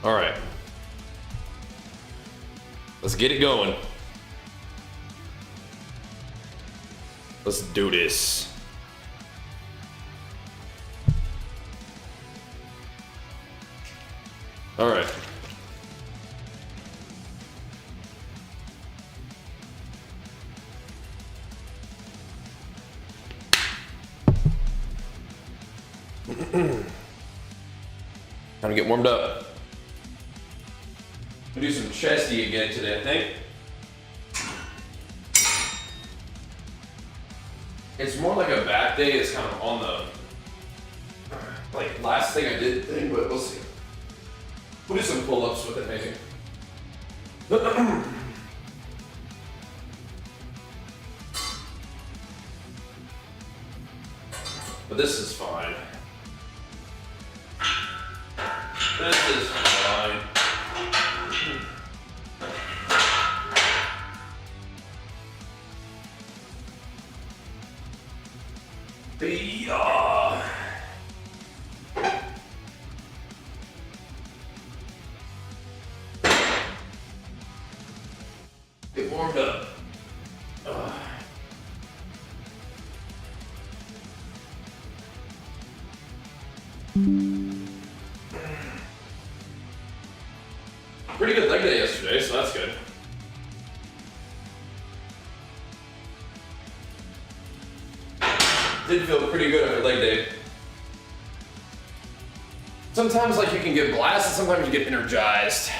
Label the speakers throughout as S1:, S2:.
S1: All right. Let's get it going. Let's do this. All right. Time to get warmed up. We'll do some chesty again today, I think. It's more like a back day. It's kind of on the like last thing I did thing, but we'll see. We'll do some pull-ups with it maybe. But this is fine. This is fine. Get warmed up. Pretty good leg day yesterday, so that's good. Did feel pretty good after leg day. Sometimes like you can get blasted, sometimes you get energized.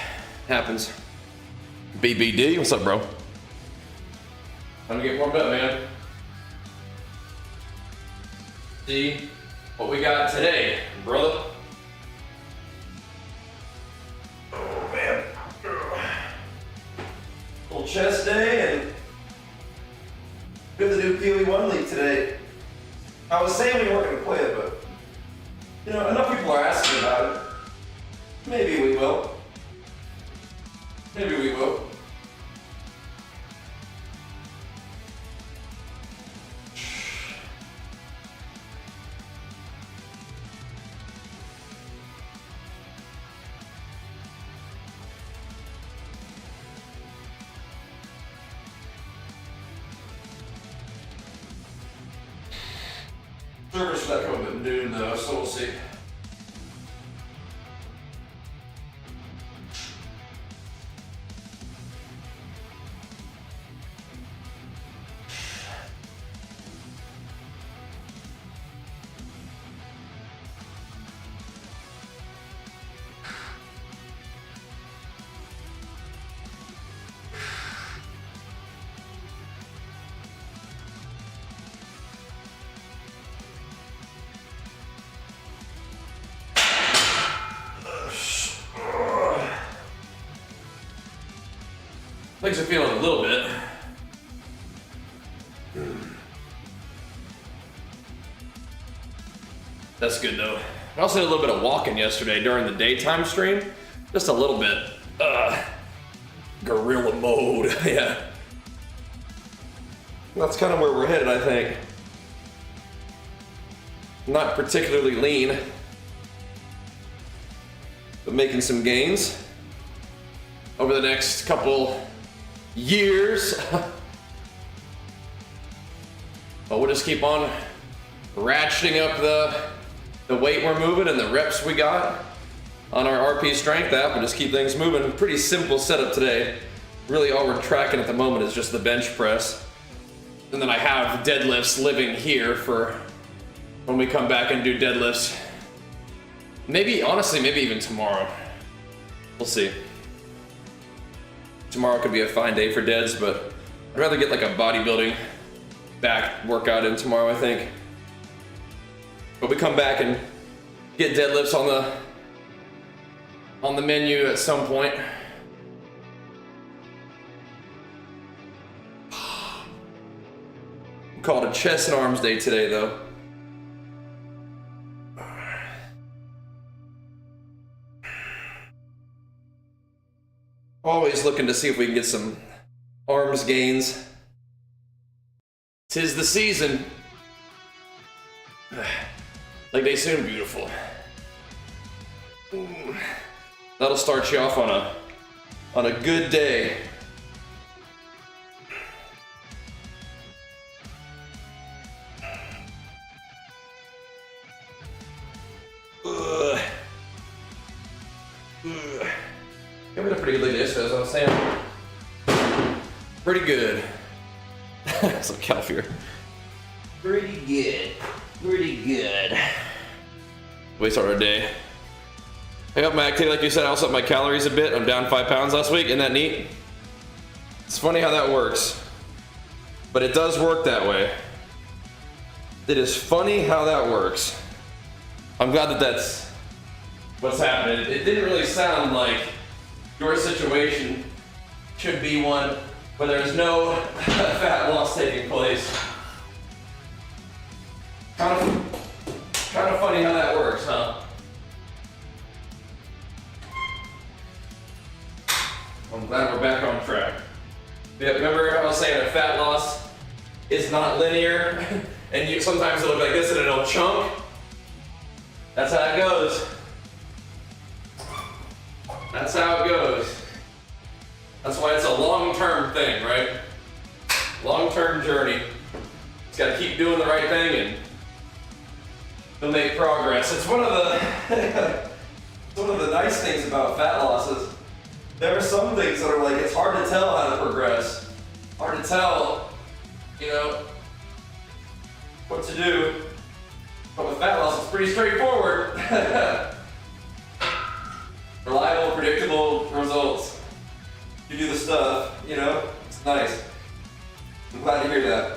S1: Happens. BBD, what's up, bro? Time to get warmed up, man. See what we got today, brother. Oh, man. Little chest day, and we have the new POE1 league today. I was saying we weren't going to play it, but you know, enough people are asking about it. Maybe we will. Maybe we will. Servers for that coming at noon though, so we'll see. Legs are feeling a little bit. That's good though. I also did a little bit of walking yesterday during the daytime stream. Just a little bit. Gorilla mode, yeah. That's kind of where we're headed, I think. Not particularly lean, but making some gains over the next couple years. But we'll just keep on ratcheting up the weight we're moving and the reps we got on our RP strength app and just keep things moving. Pretty simple setup today. Really all we're tracking at the moment is just the bench press. And then I have deadlifts living here for when we come back and do deadlifts. Maybe, honestly, maybe even tomorrow. We'll see. Tomorrow could be a fine day for deads, but I'd rather get like a bodybuilding back workout in tomorrow, I think. But we come back and get deadlifts on the menu at some point. Called a chest and arms day today, though. Always looking to see if we can get some arms gains. 'Tis the season. Like they soon beautiful. That'll start you off on a good day. Give me a pretty good lead as I was saying. Pretty good. Some calf here. Pretty good. Pretty good. We start our day. I got my activity, like you said. I also up my calories a bit. I'm down 5 pounds last week. Isn't that neat? It's funny how that works, but it does work that way. It is funny how that works. I'm glad that that's what's happening. It didn't really sound like your situation should be one where there's no fat loss taking place. Kind of funny how that works, huh? I'm glad we're back on track. Yeah, remember I was saying that fat loss is not linear, and sometimes it'll look like this and it'll chunk. That's how it goes. That's how it goes. That's why it's a long-term thing, right? Long-term journey. Just gotta keep doing the right thing and you'll make progress. It's one of the nice things about fat losses. There are some things that are like, it's hard to tell how to progress. Hard to tell, you know, what to do. But with fat loss, it's pretty straightforward. Reliable, predictable results. You do the stuff, you know, it's nice. I'm glad to hear that.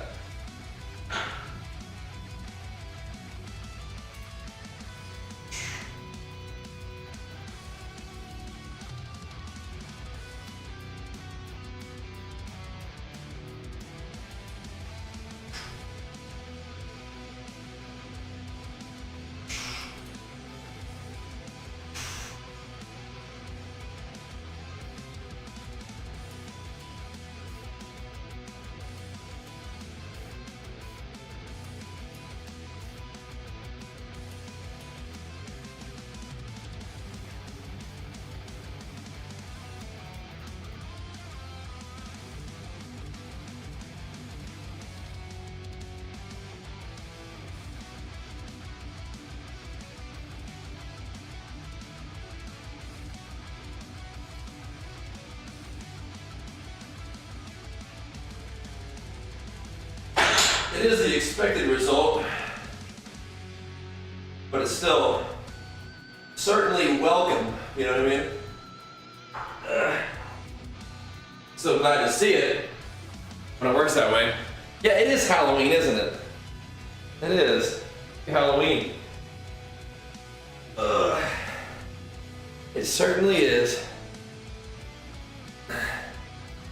S1: It is the expected result, but it's still certainly welcome, you know what I mean? So glad to see it when it works that way. Yeah, it is Halloween, isn't it? It is Halloween. It certainly is.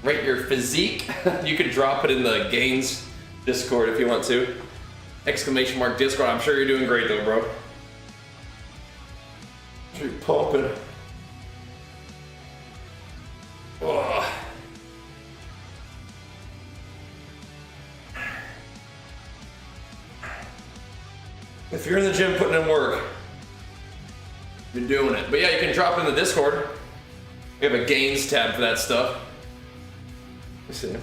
S1: Rate your physique. You could drop it in the gains Discord if you want to. Exclamation mark Discord. I'm sure you're doing great though, bro. You're pumping. Oh. If you're in the gym putting in work, you're doing it. But yeah, you can drop in the Discord. We have a gains tab for that stuff. Let's see.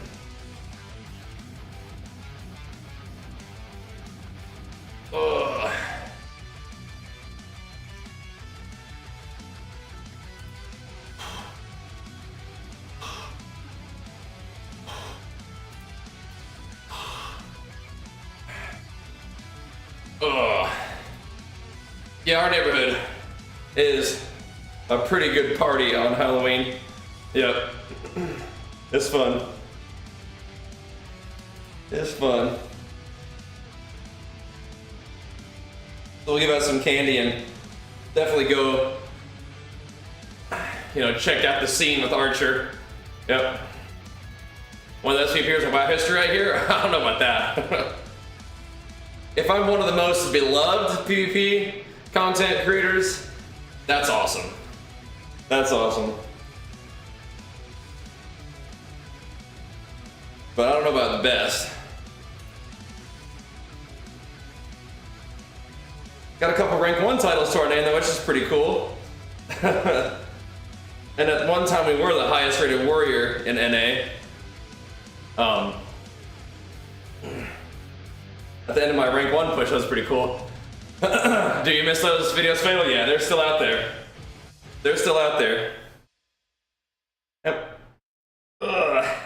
S1: Yeah, our neighborhood is a pretty good party on Halloween. Yep. It's fun. It's fun. So we'll give out some candy and definitely go, you know, check out the scene with Archer. Yep. One of those few appears in my history right here. I don't know about that. If I'm one of the most beloved PvP content creators, that's awesome. That's awesome. But I don't know about the best. Got a couple rank 1 titles to our name though, which is pretty cool. And at one time we were the highest rated warrior in NA. At the end of my rank 1 push, that was pretty cool. Do you miss those videos, Fatal? Yeah, they're still out there. They're still out there. Yep. Ugh.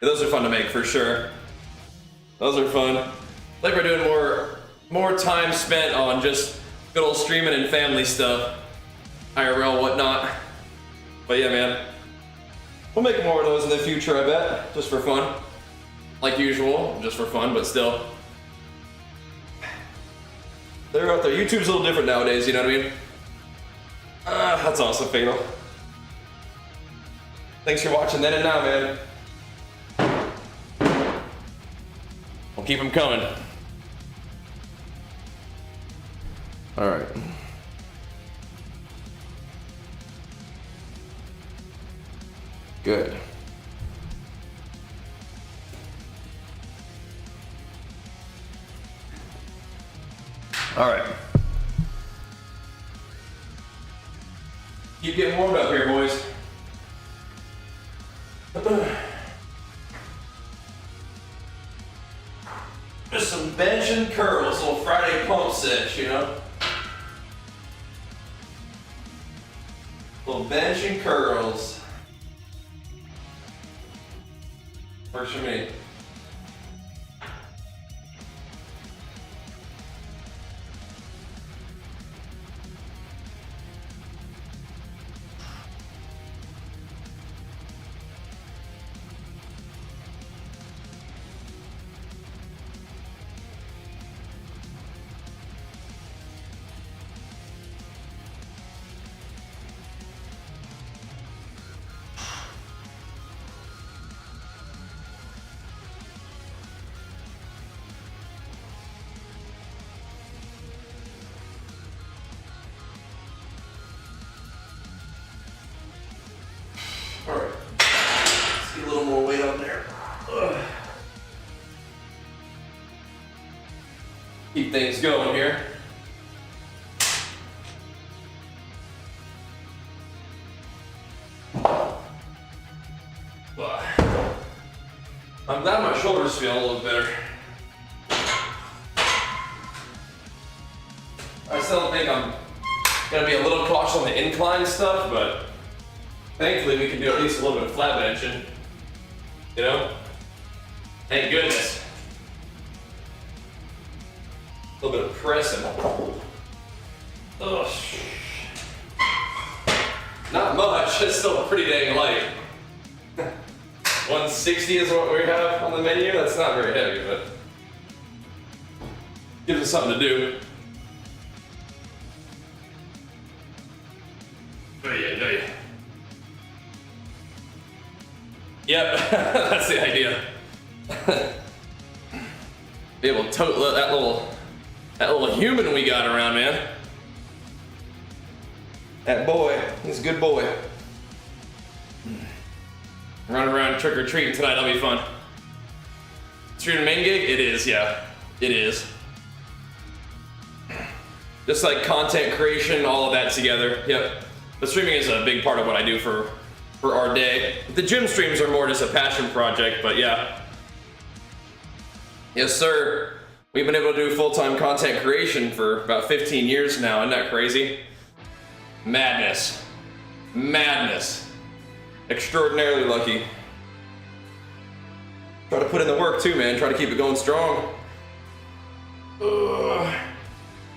S1: Those are fun to make for sure. Those are fun. Like we're doing more time spent on just good old streaming and family stuff, IRL, whatnot. But yeah, man, we'll make more of those in the future, I bet, just for fun. Like usual, just for fun, but still. They're out there. YouTube's a little different nowadays, you know what I mean? That's awesome, Fatal. Thanks for watching then and now, man. We'll keep them coming. All right. Good. All right. Keep getting warmed up here, boys. Just some bench and curls, little Friday pump sets, you know? Little bench and curls. Works for me. All right, let's get a little more weight on there. Ugh. Keep things going here. I'm glad my shoulders feel a little better. I still think I'm gonna be a little cautious on the incline stuff, but thankfully we can do at least a little bit of flat benching. You know? Thank goodness. A little bit of pressing. Ugh. Not much, it's still pretty dang light. 160 is what we have on the menu. That's not very heavy, but gives us something to do. Oh yeah. Yep, that's the idea. Be able to tote that little human we got around, man. That boy, he's a good boy. Running around trick or treating tonight, that'll be fun. Streaming main gig? It is, yeah. It is. Just like content creation, all of that together. Yep. But streaming is a big part of what I do for our day. The gym streams are more just a passion project, but yeah. Yes, sir. We've been able to do full-time content creation for about 15 years now. Isn't that crazy? Madness. Madness. Extraordinarily lucky. Try to put in the work too, man. Try to keep it going strong. Ugh.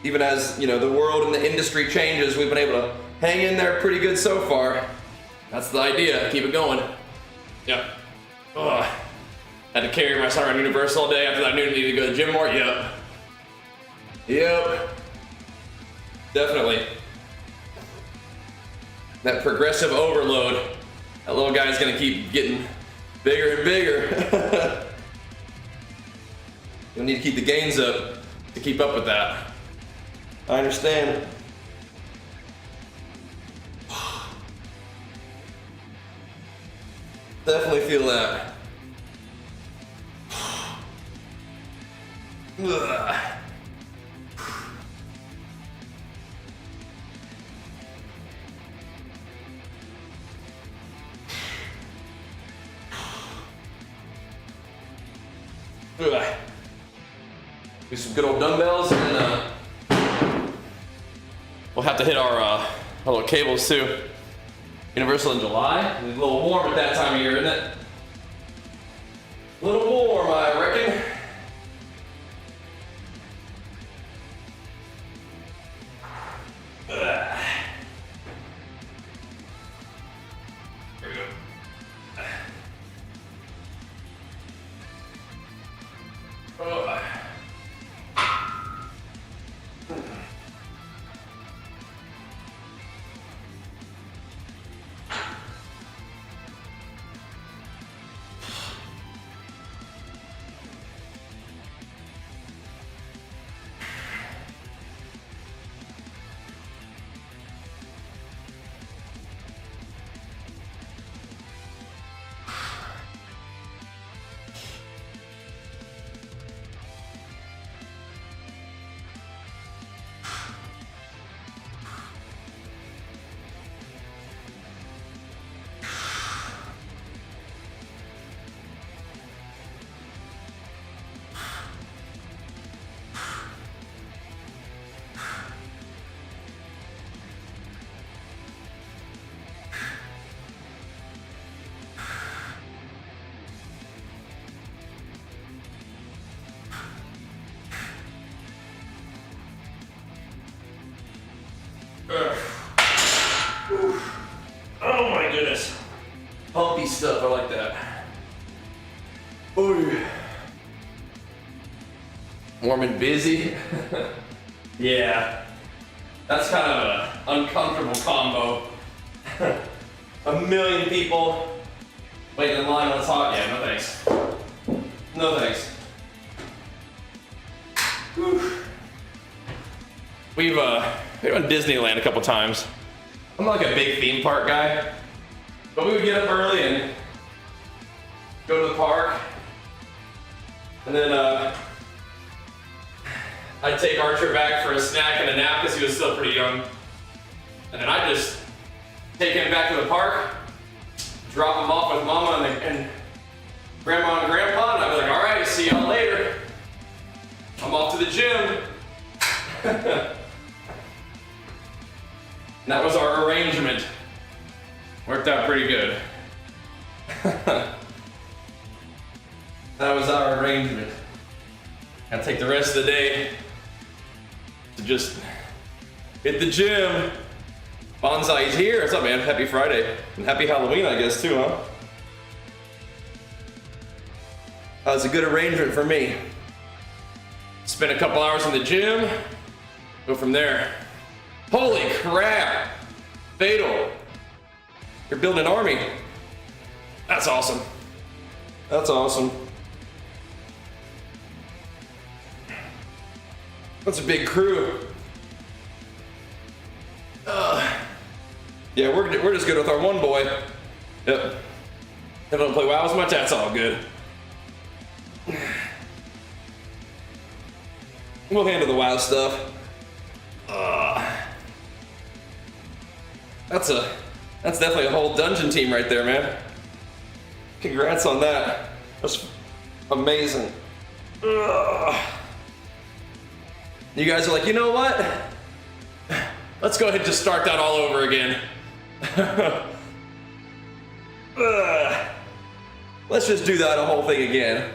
S1: Even as, you know, the world and the industry changes, we've been able to hang in there pretty good so far. That's the idea. Keep it going. Yep. Ugh. Had to carry my son around Universal all day after that. I knew I needed to go to the gym more. Yep. Yep. Definitely. That progressive overload. That little guy's gonna keep getting bigger and bigger. You'll need to keep the gains up to keep up with that. I understand. Definitely feel that. Ugh. Ugh. Do some good old dumbbells, and then we'll have to hit our little cables too. Universal in July. It's a little warm at that time of year, isn't it? A little warm, I reckon. Ugh. Here we go. Oh. Oh my goodness. Pumpy stuff, I like that. Ooh. Warm and busy. Yeah. That's kind of an uncomfortable combo. A million people waiting in line when it's hot. Yeah, no thanks. No thanks. Whew. We've been to Disneyland a couple times. I'm not like a big theme park guy, but we would get up early and go to the park, and then I'd take Archer back for a snack and a nap because he was still pretty young, and then I'd just take him back to the park, drop him off with Mama and Grandma and Grandpa, and I'd be like, all right, see y'all later. I'm off to the gym. And that was our arrangement. Worked out pretty good. That was our arrangement. I'll take the rest of the day to just hit the gym. Bonsai's here. What's up, man? Happy Friday. And happy Halloween, I guess, too, huh? That was a good arrangement for me. Spend a couple hours in the gym, go from there. Holy crap! Fatal. You're building an army. That's awesome. That's awesome. That's a big crew. Yeah, we're just good with our one boy. Yep. I don't play WoW as much, that's all good. We'll handle the WoW stuff. That's definitely a whole dungeon team right there, man. Congrats on that. That's amazing. Ugh. You guys are like, you know what? Let's go ahead and just start that all over again. Let's just do that whole thing again.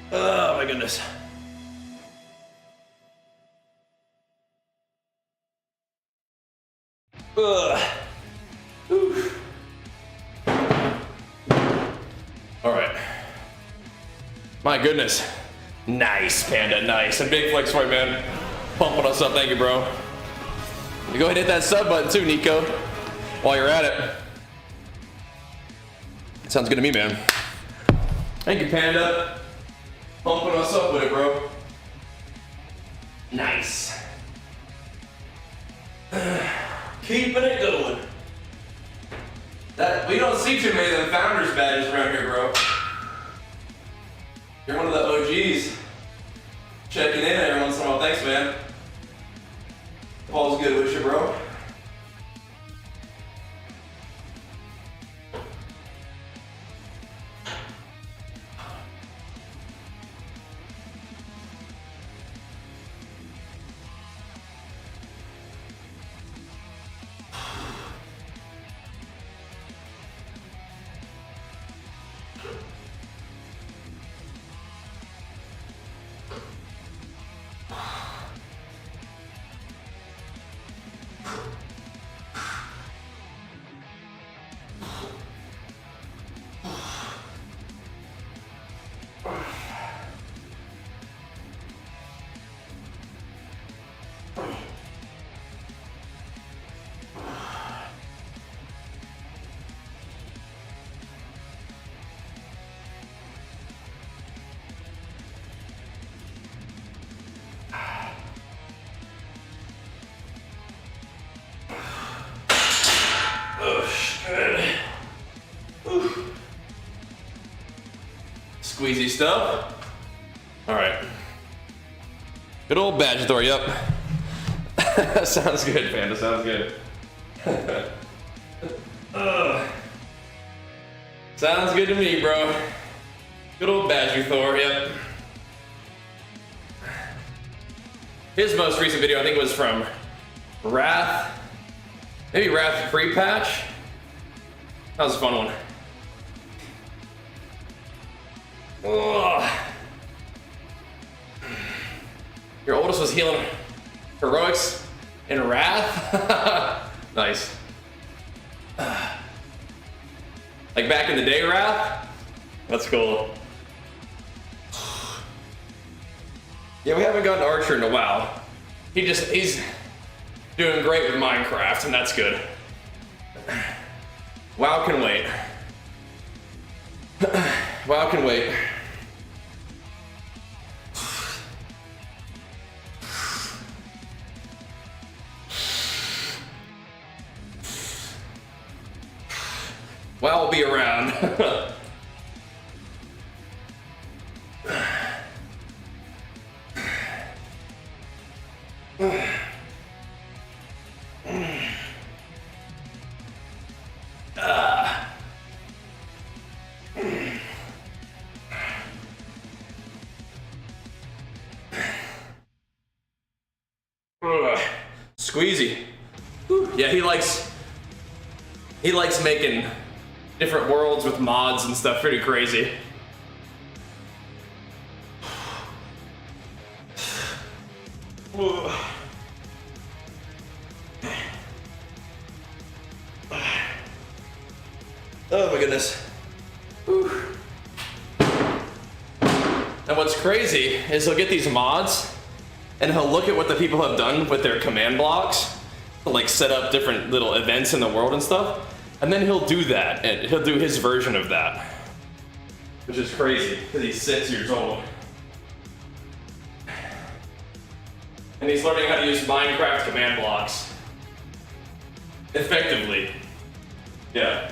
S1: Oh my goodness. Oof. All right. My goodness. Nice, Panda, nice. And big flex for you, man. Pumping us up, thank you, bro. You go ahead and hit that sub button too, Nico, while you're at it. Sounds good to me, man. Thank you, Panda. Pumping us up with it, bro. Nice. Keeping it going. That we don't see too many of them founders badges around here, bro. You're one of the OGs. Checking in every once in a while. Thanks, man. Paul's good with you, bro. Squeezy stuff. All right. Good old badge door, yep. Sounds good, Panda, sounds good. Sounds good to me, bro. Good old Badger Thor, yep. His most recent video, I think, was from Wrath. Maybe Wrath Free Patch. That was a fun one. Ugh. Your oldest was healing heroics in Wrath? Nice. Like back in the day, Wrath? That's cool. Yeah, we haven't gotten Archer in a while. He's doing great with Minecraft, and that's good. WoW can wait. WoW can wait. WoW will be around. Squeezy. Whew. Yeah, he likes making different worlds with mods and stuff. Pretty crazy. Oh my goodness. Whew. And what's crazy is he'll get these mods and he'll look at what the people have done with their command blocks to like set up different little events in the world and stuff. And then he'll do that, and he'll do his version of that. Which is crazy, because he's 6 years old. And he's learning how to use Minecraft command blocks effectively. Yeah.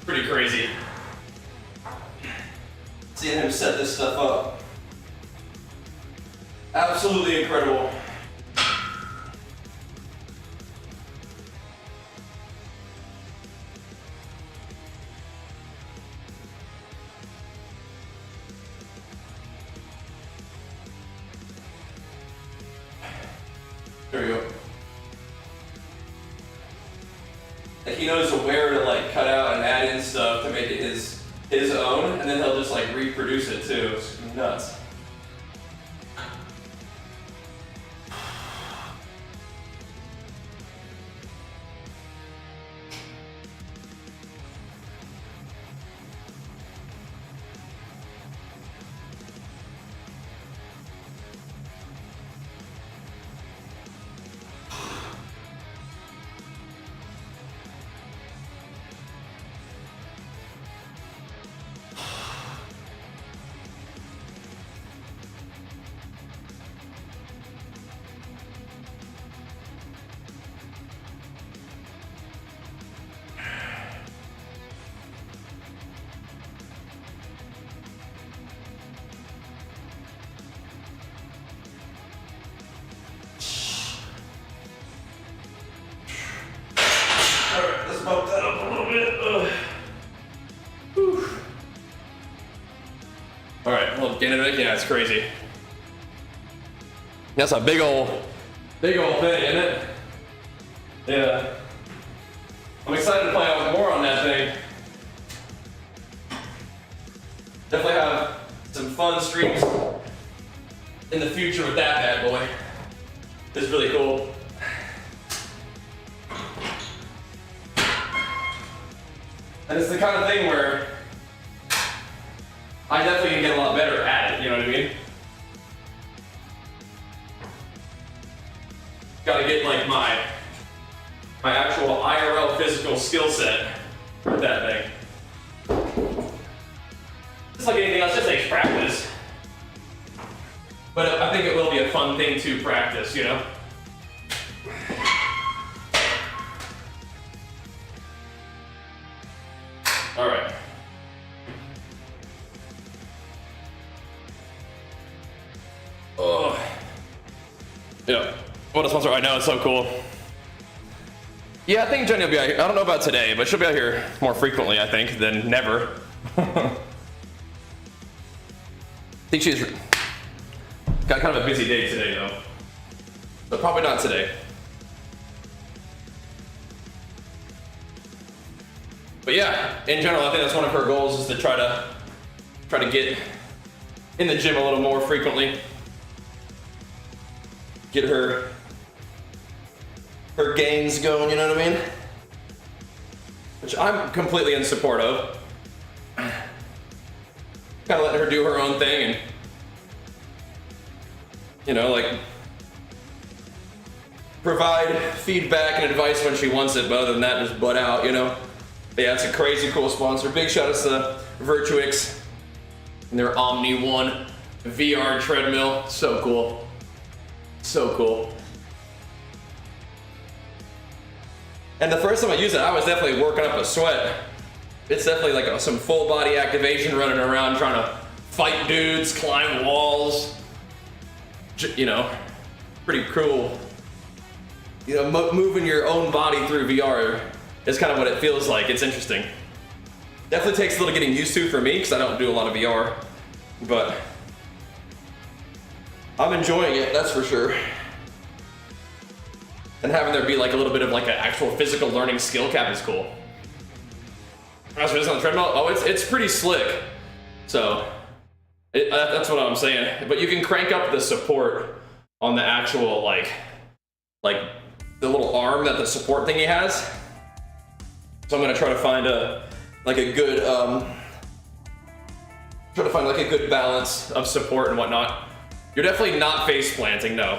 S1: Pretty crazy. Seeing him set this stuff up. Absolutely incredible. There we go. Like he knows where to like cut out and add in stuff to make it his own, and then he'll just like reproduce it too. It's nuts. into it. Yeah, it's crazy. That's a big old thing, isn't it? Yeah. I'm excited to play out with more on that thing. Definitely have some fun streams in the future with that bad boy. It's really cool. And it's the kind of thing where I definitely can get a lot better at it, you know what I mean? Gotta get like my actual IRL physical skill set with that thing. Just like anything else, just takes practice. But I think it will be a fun thing to practice, you know? All right. Oh. Yeah. What a sponsor. I know, it's so cool. Yeah, I think Jenny will be out here. I don't know about today, but she'll be out here more frequently, I think, than never. I think she's got kind of a busy day today, though. But probably not today. But yeah, in general, I think that's one of her goals is to try to get in the gym a little more frequently. Get her gains going, you know what I mean? Which I'm completely in support of. Kind of letting her do her own thing and, you know, like, provide feedback and advice when she wants it, but other than that, just butt out, you know? But yeah, it's a crazy cool sponsor. Big shout out to Virtuix and their Omni One VR treadmill. So cool. So cool. And the first time I used it, I was definitely working up a sweat. It's definitely like some full body activation, running around trying to fight dudes, climb walls. You know, pretty cool. You know, moving your own body through VR is kind of what it feels like. It's interesting. Definitely takes a little getting used to for me because I don't do a lot of VR, but I'm enjoying it, that's for sure. And having there be like a little bit of like an actual physical learning skill cap is cool. As for this on the treadmill, oh, it's pretty slick. So that's what I'm saying. But you can crank up the support on the actual like the little arm that the support thingy has. So I'm gonna try to find a good balance of support and whatnot. You're definitely not face planting, no.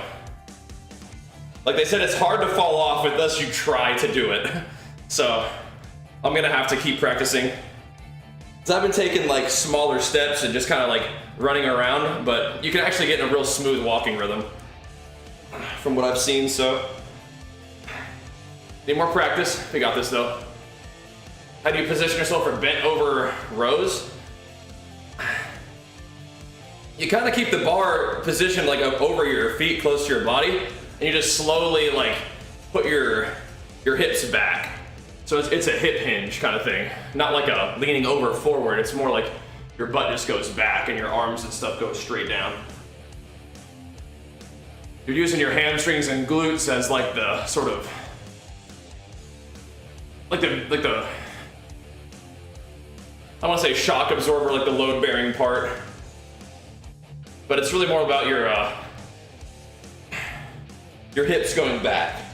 S1: Like they said, it's hard to fall off unless you try to do it. So I'm gonna have to keep practicing. So I've been taking like smaller steps and just kind of like running around, but you can actually get in a real smooth walking rhythm from what I've seen, so. Need more practice. We got this though. How do you position yourself for bent over rows? You kind of keep the bar positioned like up over your feet, close to your body, and you just slowly like put your hips back. So it's a hip hinge kind of thing, not like a leaning over forward. It's more like your butt just goes back and your arms and stuff go straight down. You're using your hamstrings and glutes as like the sort of like the I want to say shock absorber, like the load bearing part, but it's really more about your hips going back.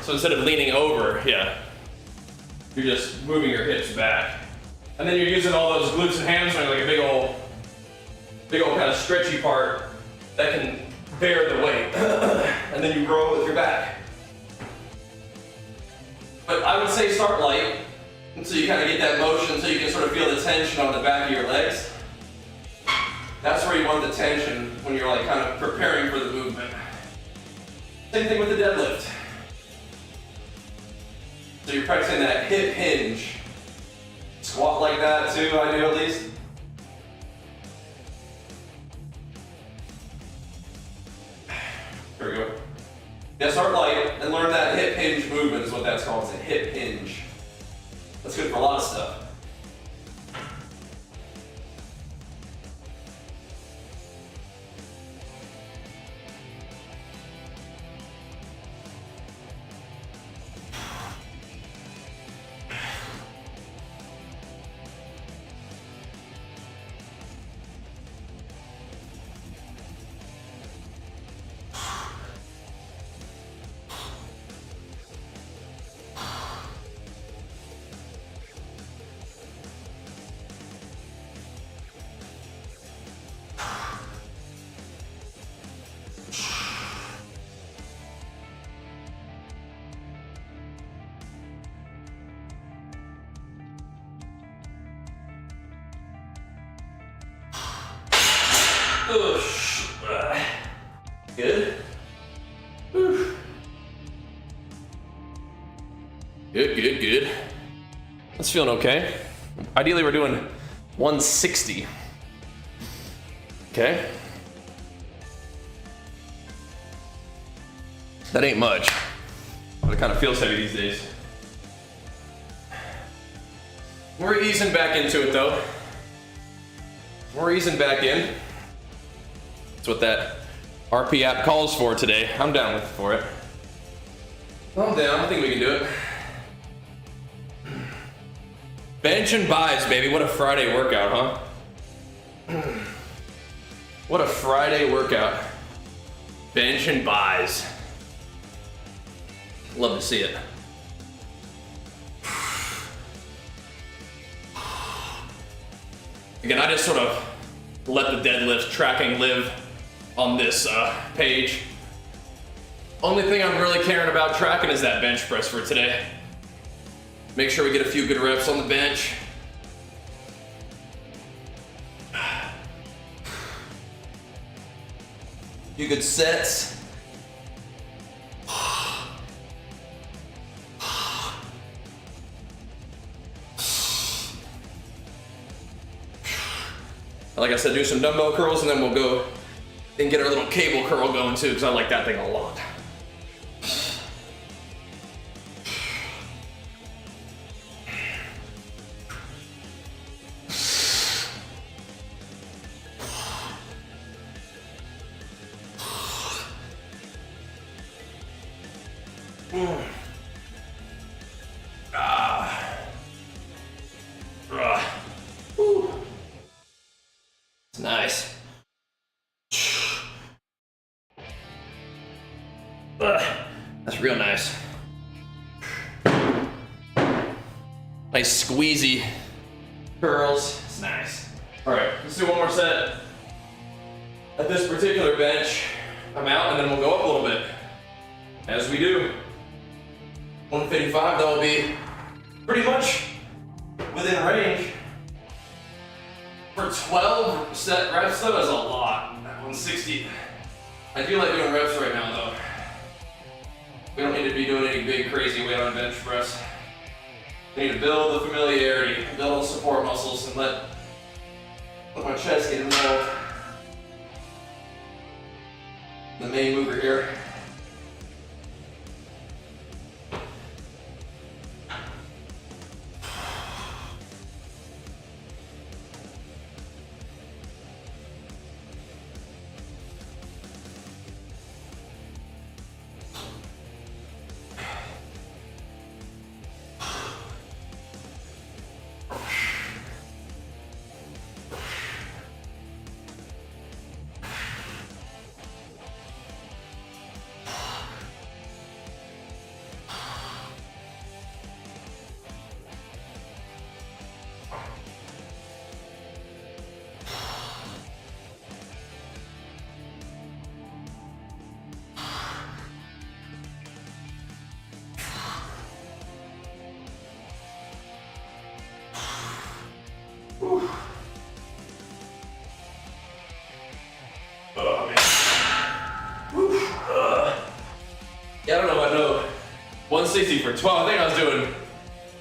S1: So instead of leaning over, yeah, you're just moving your hips back, and then you're using all those glutes and hamstrings like a big old kind of stretchy part that can bear the weight, and then you grow with your back. But I would say start light, until you kind of get that motion, so you can sort of feel the tension on the back of your legs. That's where you want the tension when you're like kind of preparing for the movement. Same thing with the deadlift. So you're practicing that hip hinge. Squat like that too, I do at least. There we go. Yeah, start light and learn that hip hinge movement is what that's called. It's a hip hinge. lot of stuff. Good. Whew. Good. That's feeling okay. Ideally, we're doing 160. Okay. That ain't much, but it kind of feels heavy these days. We're easing back into it though. We're easing back in. That's what that RP app calls for today. I'm down for it. I'm down. I think we can do it. Bench and buys, baby. What a Friday workout, huh? What a Friday workout. Bench and buys. Love to see it. Again, I just sort of let the deadlift tracking live on this page. Only thing I'm really caring about tracking is that bench press for today. Make sure we get a few good reps on the bench. Few good sets. Like I said, do some dumbbell curls and then we'll go and get our little cable curl going too, because I like that thing a lot. It's nice. That's real nice. Nice squeezy curls. It's nice. All right, let's do one more set at this particular bench amount, and then we'll go up a little bit. As we do. 155, that will be pretty much within range. For 12 set reps though, that's a lot. 160. I do like doing reps right now though. We don't need to be doing any big crazy weight on bench press. We need to build the familiarity, build the support muscles, and let my chest get involved. The main mover here. Oh man. Yeah, I don't know. I know 160 for 12. I think I was doing,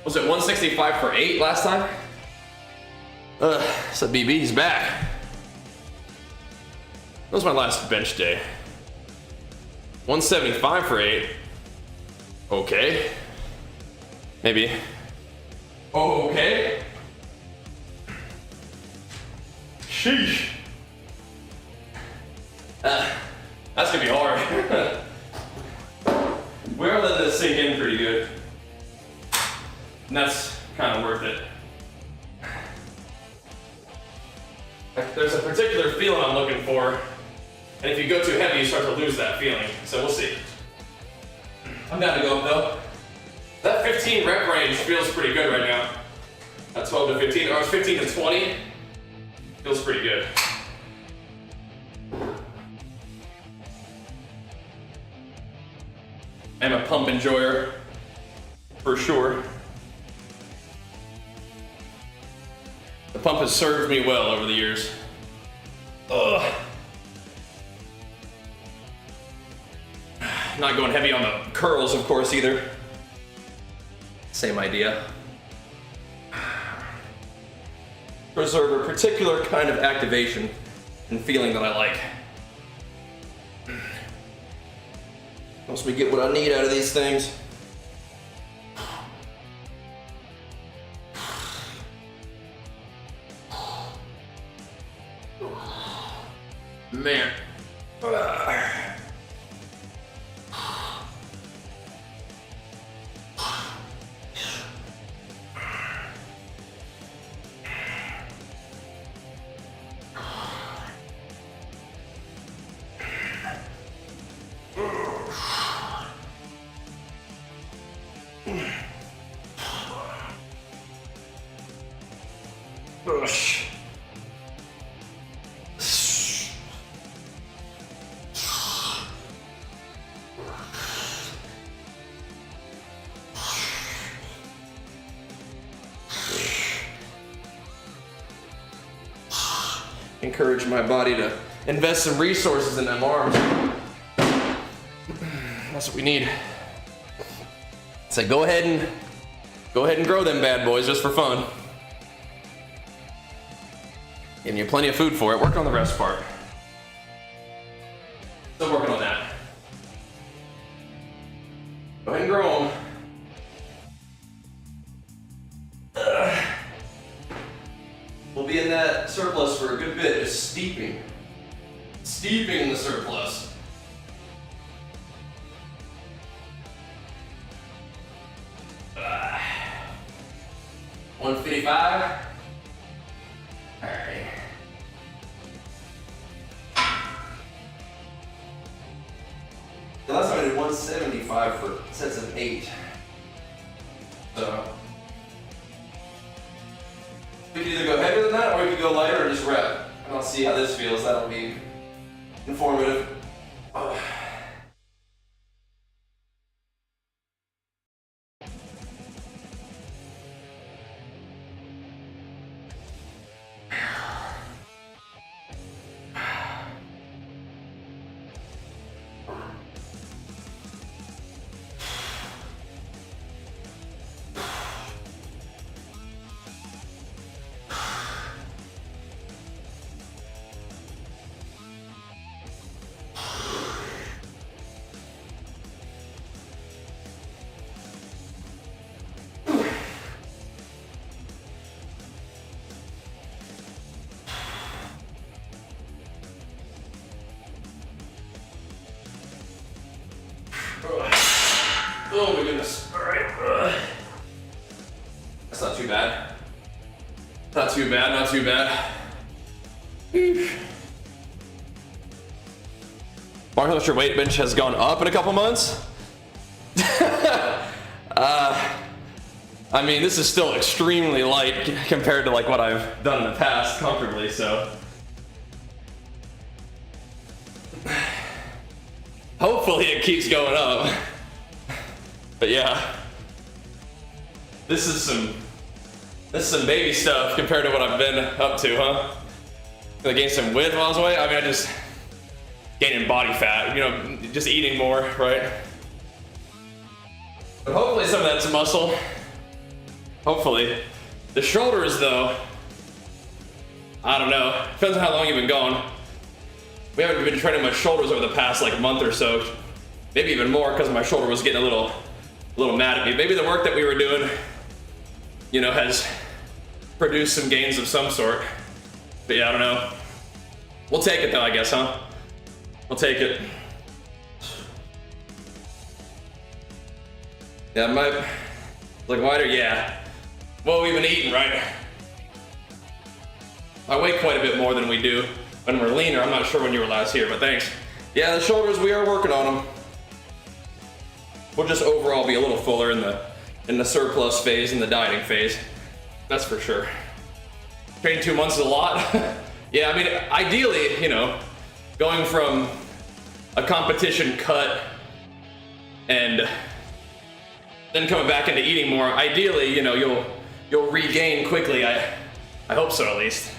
S1: was it 165 for 8 last time? So BB's back. That was my last bench day. 175 for 8. Okay. Maybe. Okay. Sheesh. That's gonna be hard. We're letting this sink in pretty good. And that's kind of worth it. There's a particular feeling I'm looking for, and if you go too heavy, you start to lose that feeling. So we'll see. I'm down to go up though. That 15 rep range feels pretty good right now. That 12 to 15, or 15 to 20, feels pretty good. I'm a pump enjoyer, for sure. The pump has served me well over the years. Ugh. Not going heavy on the curls, of course, either. Same idea. Preserve a particular kind of activation and feeling that I like. Helps me get what I need out of these things. Man. Encourage my body to invest some resources in them arms. That's what we need. So go ahead and grow them bad boys just for fun. Giving you plenty of food for it. Working on the rest part. Still working on that. Go ahead and grow them. We'll be in that surplus for a good bit, just steeping in the surplus. Uh, 155. All right. The last time I did 175 for sets of 8. So. We can either go heavier than that, or we can go lighter or just rep. And I'll see how this feels. That'll be informative. Oh my goodness. All right. That's not too bad. Not too bad, not too bad. Marshall weight bench has gone up in a couple months. I mean, this is still extremely light compared to like what I've done in the past comfortably, so. Hopefully it keeps going up. But yeah, this is some baby stuff compared to what I've been up to, huh? I gained some width while I was away. I mean, I just gaining body fat, you know, just eating more, right? But hopefully some of that's muscle. Hopefully. The shoulders though, I don't know. Depends on how long you've been gone. We haven't been training my shoulders over the past like month or so. Maybe even more because my shoulder was getting a little mad at me. Maybe the work that we were doing, you know, has produced some gains of some sort. But yeah, I don't know. We'll take it though, I guess, huh? We'll take it. Yeah, my like wider, yeah. Well, we've been eating, right? I weigh quite a bit more than we do when we're leaner. I'm not sure when you were last here, but thanks. Yeah, the shoulders, we are working on them. We'll just overall be a little fuller in the surplus phase, in the dieting phase. That's for sure. Training 2 months is a lot. Yeah, I mean, ideally, you know, going from a competition cut and then coming back into eating more, ideally, you know, you'll regain quickly. I hope so, at least.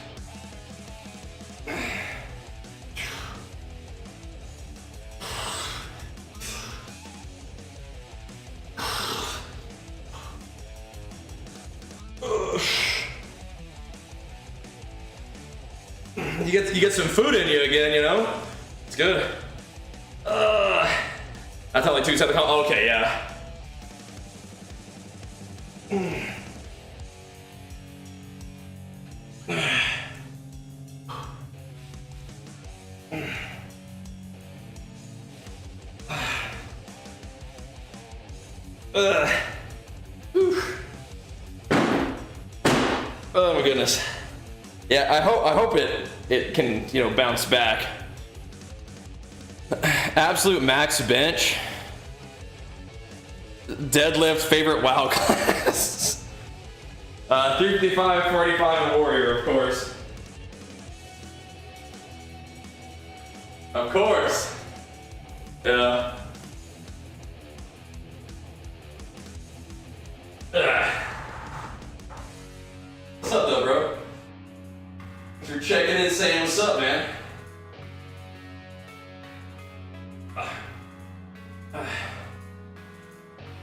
S1: You get some food in you again, you know? It's good. That's only 2 seconds. Okay, yeah. Oh my goodness. Yeah, I hope it can, you know, bounce back. Absolute max bench. Deadlift favorite WoW class. 355, 485, and Warrior, of course. Of course. Yeah. What's up, though, bro? If you're checking in, saying what's up, man.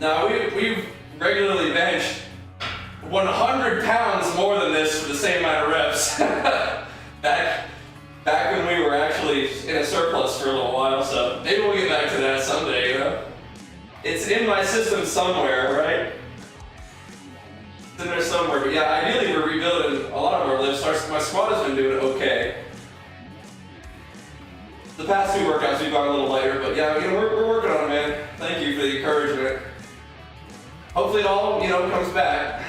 S1: Now, we've regularly benched 100 pounds more than this for the same amount of reps. back when we were actually in a surplus for a little while, so maybe we'll get back to that someday, you know? It's in my system somewhere, right? It's in there somewhere, but yeah, ideally we're rebuilding a lot of our lifts. My squat has been doing okay. The past 2 workouts we've gone a little lighter, but yeah, you know, we're working on it, man. Thank you for the encouragement. Hopefully it all, you know, comes back.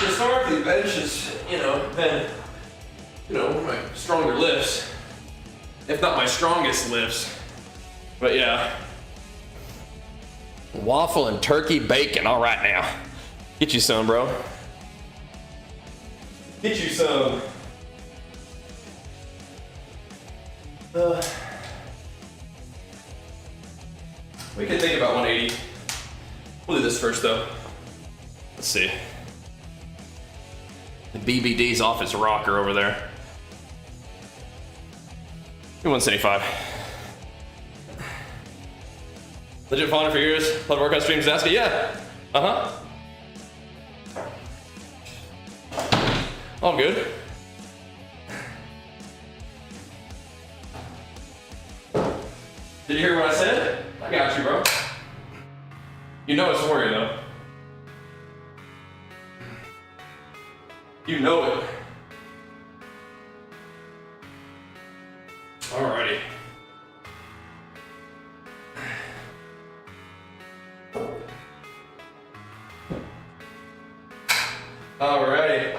S1: Historically, bench has, you know, been, you know, one of my stronger lifts, if not my strongest lifts. But yeah. Waffle and turkey bacon. All right now. Get you some, bro. Get you some. We can think about 180. We'll do this first, though. Let's see. The BBD's office rocker over there. Do 175. Legit following for years. Love workout streams. Ask it. Yeah. All good. Did you hear what I said? I got you, bro. You know it's Warrior, though. You know it. Alrighty. Alrighty.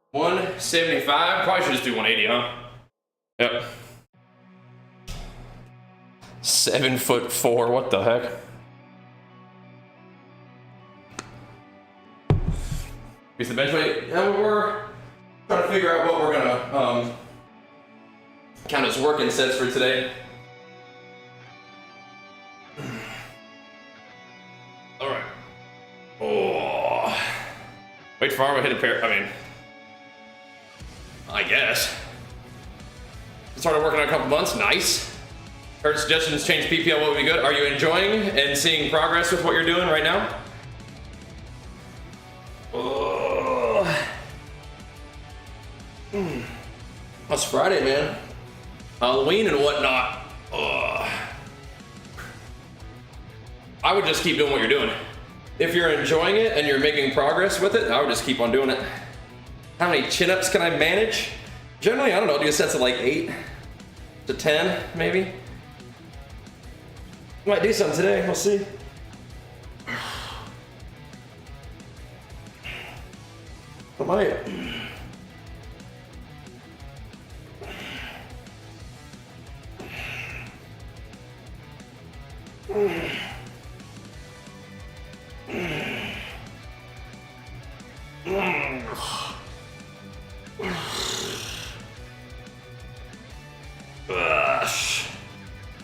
S1: 175. Probably should just do 180, huh? Yep. 7'4". What the heck? Use the bench weight. Yeah, Trying to figure out what we're gonna count as working sets for today. All right. Oh. Wait for arm, hit a pair. I mean, I guess. Started working on a couple months. Nice. Heard suggestions change PPL. What would be good? Are you enjoying and seeing progress with what you're doing right now? Oh. It's Friday, man. Halloween and whatnot. Oh. I would just keep doing what you're doing. If you're enjoying it and you're making progress with it, I would just keep on doing it. How many chin-ups can I manage? Generally, I don't know, do sets of like 8 to 10, maybe. Might do something today, we'll see. I might.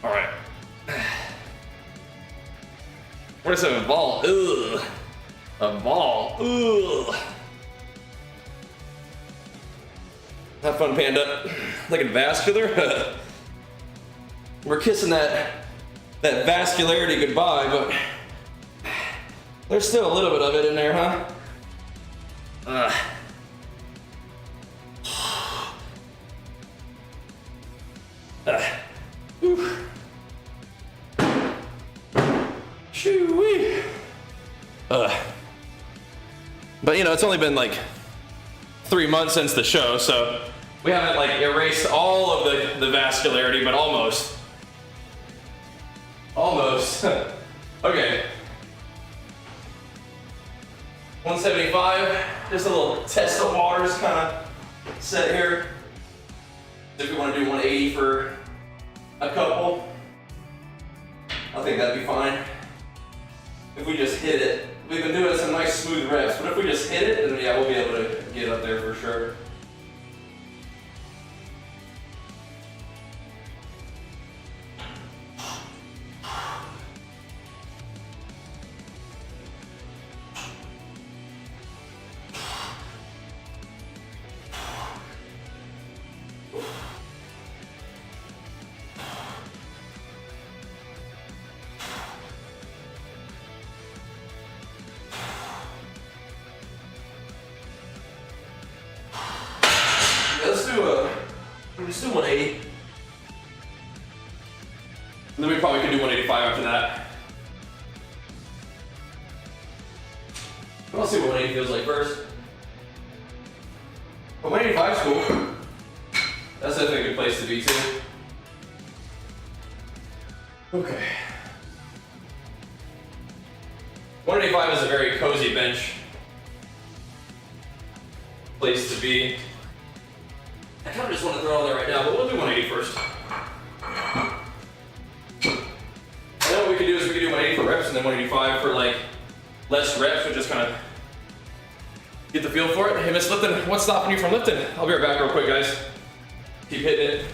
S1: All right. What is a ball? Ugh. A ball. Ugh. Have fun, Panda. Looking vascular. We're kissing that vascularity goodbye, but there's still a little bit of it in there, huh? Shoo-wee. But you know, it's only been like 3 months since the show, so we haven't like erased all of the vascularity, but almost. Almost. Okay. 175, just a little test of waters kind of set here. If we want to do 180 for a couple, I think that'd be fine. If we just hit it, we've been doing some nice smooth reps, but if we just hit it, then yeah, we'll be able to get up there for sure. Let's do 180. And then we probably could do 185 after that. But I'll see what 180 feels like first. But 185 is cool. That's definitely a good place to be too. Okay. 185 is a very cozy bench place to be. I kind of just want to throw all that right now, but we'll do 180 first. And then what we can do is we can do 180 for reps and then 185 for like less reps, but just kind of get the feel for it. Hey, Miss Lipton, what's stopping you from lifting? I'll be right back real quick, guys. Keep hitting it.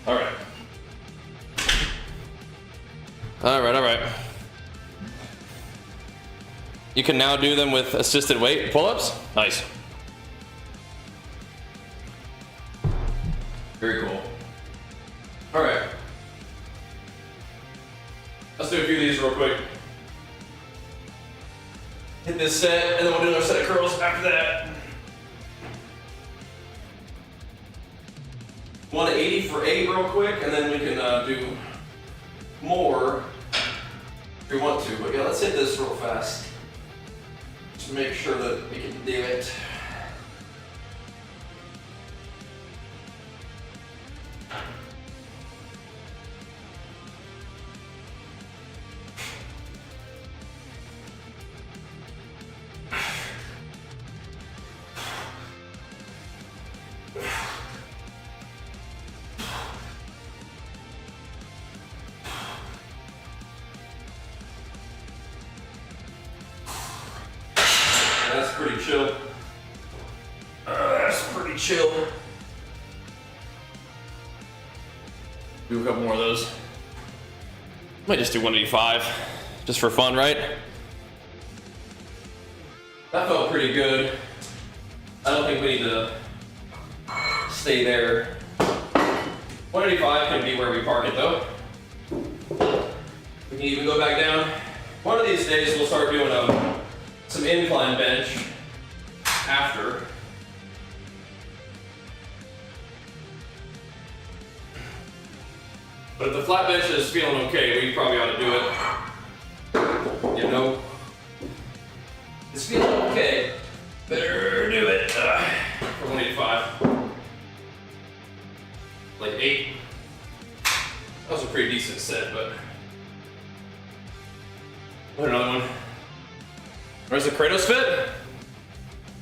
S1: All right. All right. You can now do them with assisted weight pull-ups. Nice. Very cool. All right. Let's do a few of these real quick. Hit this set, and then we'll do another set of curls after that. 180 for 8 real quick, and then we can do more if we want to. But yeah, let's hit this real fast. Just make sure that we can do it. That's pretty chill. That's pretty chill. Do a couple more of those. Might just do 185, just for fun, right? That felt pretty good. I don't think we need to stay there. 185 can be where we park it though. We can even go back down. One of these days we'll start doing some incline bench after. But if the flat bench is feeling okay, we probably ought to do it. You know, it's feeling okay. Better do it for 185. Like 8. That was a pretty decent set, but put another one. Where's the Kratos fit?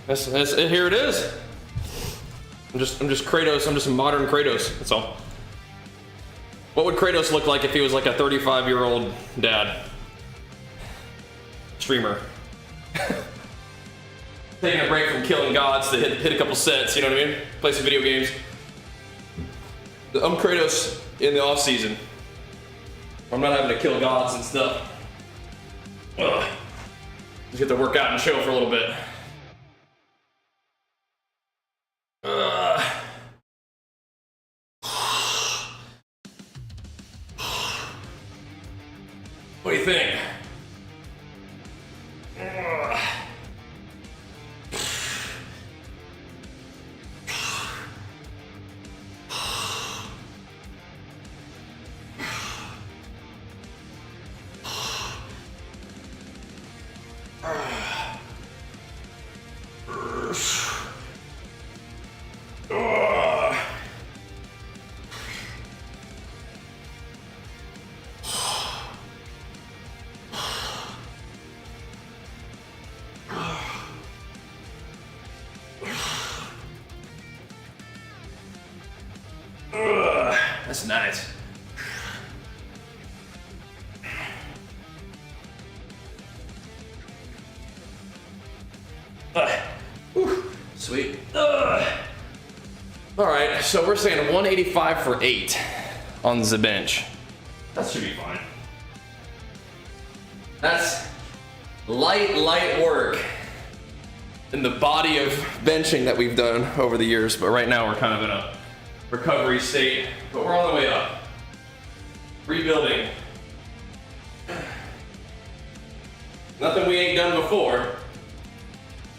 S1: That's it. Here it is. I'm just Kratos. I'm just a modern Kratos. That's all. What would Kratos look like if he was like a 35-year-old dad? Streamer. Taking a break from killing gods to hit a couple sets, you know what I mean? Play some video games. I'm Kratos in the off season. I'm not having to kill gods and stuff. Ugh. Just get to work out and chill for a little bit. What do you think? That's nice. Sweet. All right, so we're saying 185 for 8 on the bench. That should be fine. That's light work in the body of benching that we've done over the years, but right now we're kind of in a recovery state, but we're on the way up. Rebuilding. Nothing we ain't done before,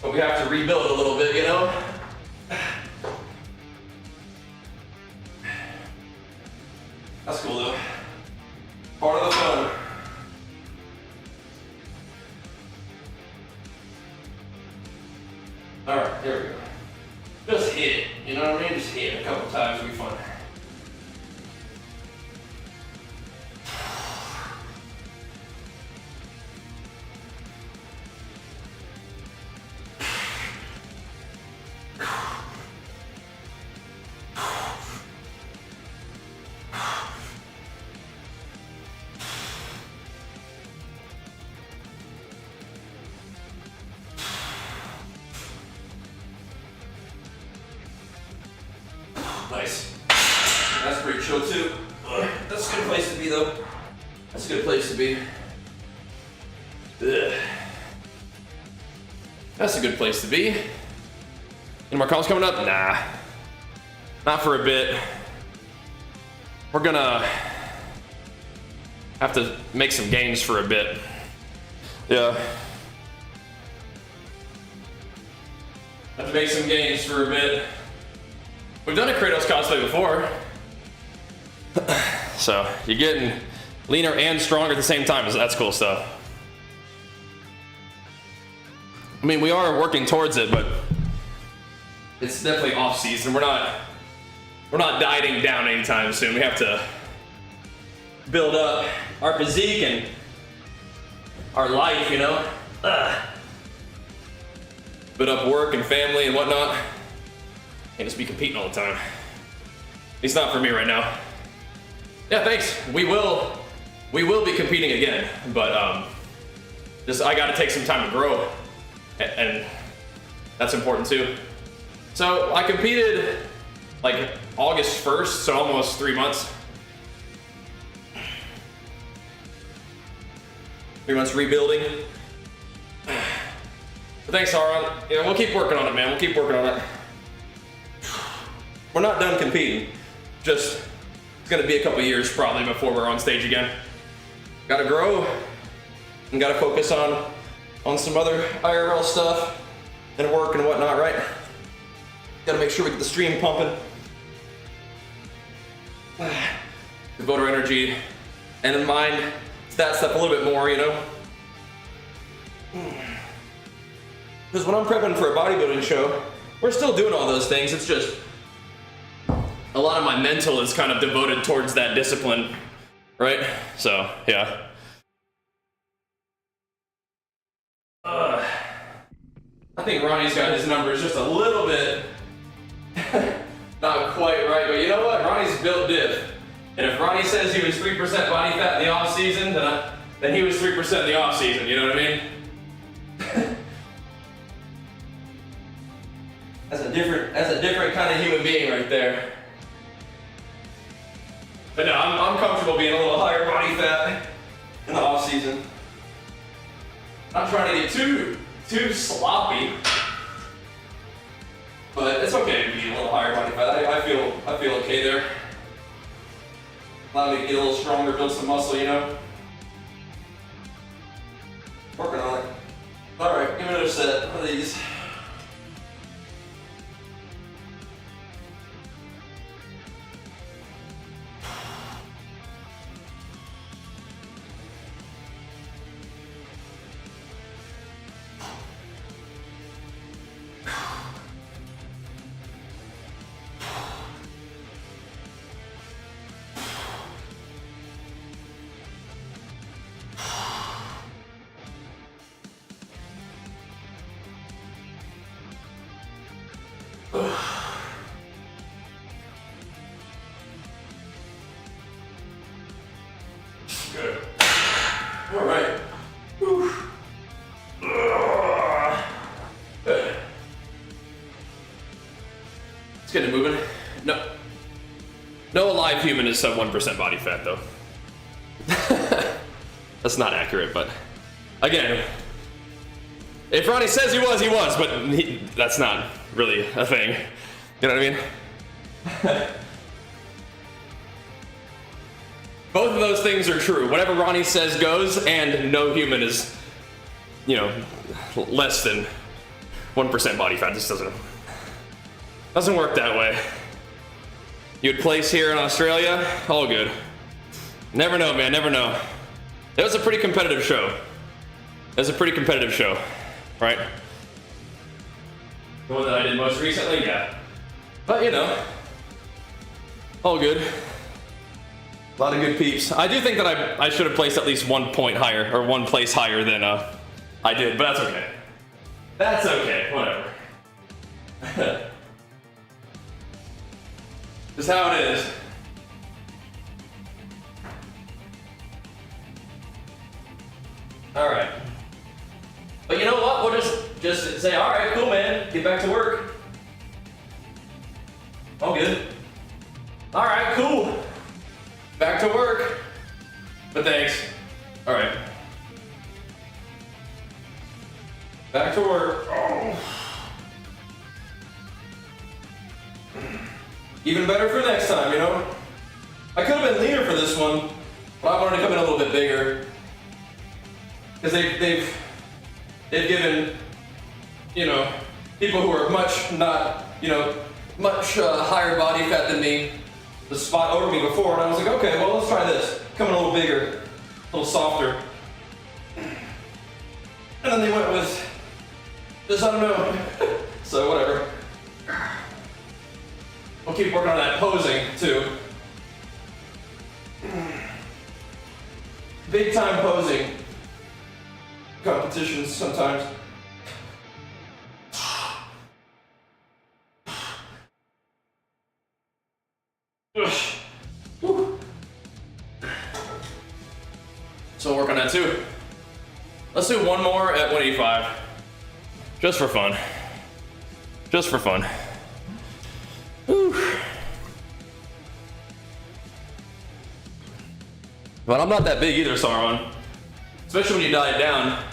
S1: but we have to rebuild a little bit, you know? That's cool though. Part of the fun. All right, there we go. Just hit it, you know what I mean? Just hit it a couple times, it'll be fun. Nice. That's pretty chill too. That's a good place to be though. That's a good place to be. Ugh. That's a good place to be. Any more calls coming up? Nah. Not for a bit. We're gonna have to make some gains for a bit. Yeah. Have to make some gains for a bit. We've done a Kratos cosplay before. So you're getting leaner and stronger at the same time. That's cool stuff. I mean, we are working towards it, but it's definitely off season. We're not dieting down anytime soon. We have to build up our physique and our life, you know? Build up work and family and whatnot. Can't just be competing all the time. At least not for me right now. Yeah, thanks. We will be competing again, but just I gotta take some time to grow. And that's important too. So I competed like August 1st, so almost 3 months. 3 months rebuilding. But thanks, Aaron. Yeah, we'll keep working on it, man. We'll keep working on it. We're not done competing. Just, it's gonna be a couple years probably before we're on stage again. Gotta grow and gotta focus on some other IRL stuff and work and whatnot, right? Gotta make sure we get the stream pumping. Devote our energy and in mind that stuff a little bit more, you know? Because when I'm prepping for a bodybuilding show, we're still doing all those things. It's just a lot of my mental is kind of devoted towards that discipline, right? So, yeah. I think Ronnie's got his numbers just a little bit not quite right, but you know what? Ronnie's built diff. And if Ronnie says he was 3% body fat in the off season, then he was 3% in the off season, you know what I mean? That's a different kind of human being right there. But no, I'm comfortable being a little higher body fat in the off season. I'm trying to get too sloppy, but it's okay to be a little higher body fat. I feel okay there. Allow me to get a little stronger, build some muscle, you know. Working on it. All right, give me another set of these. Good. All right. Whew. Good. Let's get it moving. No alive human is sub 1% body fat, though. That's not accurate, but again, if Ronnie says he was, but that's not really a thing. You know what I mean? Both of those things are true. Whatever Ronnie says goes, and no human is, you know, less than 1% body fat. Just doesn't work that way. You'd place here in Australia, all good. Never know, man, never know. It was a pretty competitive show. Right? The one that I did most recently, yeah. But you know, all good. A lot of good peeps. I do think that I should have placed at least 1 point higher, or 1 place higher than I did, but that's okay. That's okay, whatever. Just how it is. All right. But you know what? We'll just say, all right, cool, man. Get back to work. All good. All right, cool. Back to work. But thanks. All right. Back to work. Oh. Even better for next time, you know? I could have been leaner for this one, but I wanted to come in a little bit bigger. Because they've given, you know, people who are much higher body fat than me the spot over me before, and I was like, okay, well, let's try this. Come in a little bigger, a little softer. And then they went with just, I don't know. So whatever. We'll keep working on that posing too. Big time posing competitions sometimes. So we'll work on that too. Let's do one more at 185. Just for fun. Just for fun. Whew. But I'm not that big either, Sauron. Especially when you diet down.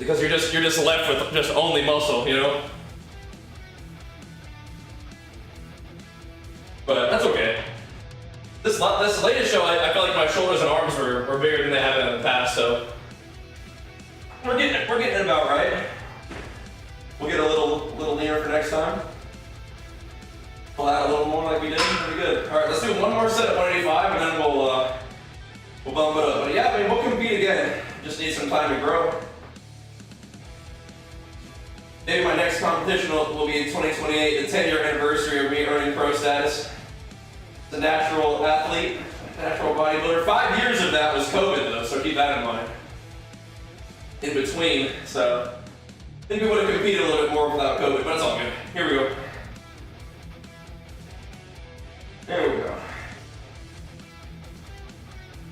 S1: Because you're just left with just only muscle, you know? But that's okay. This latest show, I felt like my shoulders and arms were bigger than they have been in the past, so we're getting it about right. We'll get a little leaner for next time. Pull out a little more like we did. Pretty good. All right, let's do one more set at 185, and then we'll bump it up. But yeah, I mean, we'll compete again. Just need some time to grow. Maybe my next competition will be in 2028, the 10-year anniversary of me earning pro status. As a natural athlete, natural bodybuilder. 5 years of that was COVID though, so keep that in mind. In between, so I think we would have competed a little bit more without COVID, but it's all good. Here we go. There we go.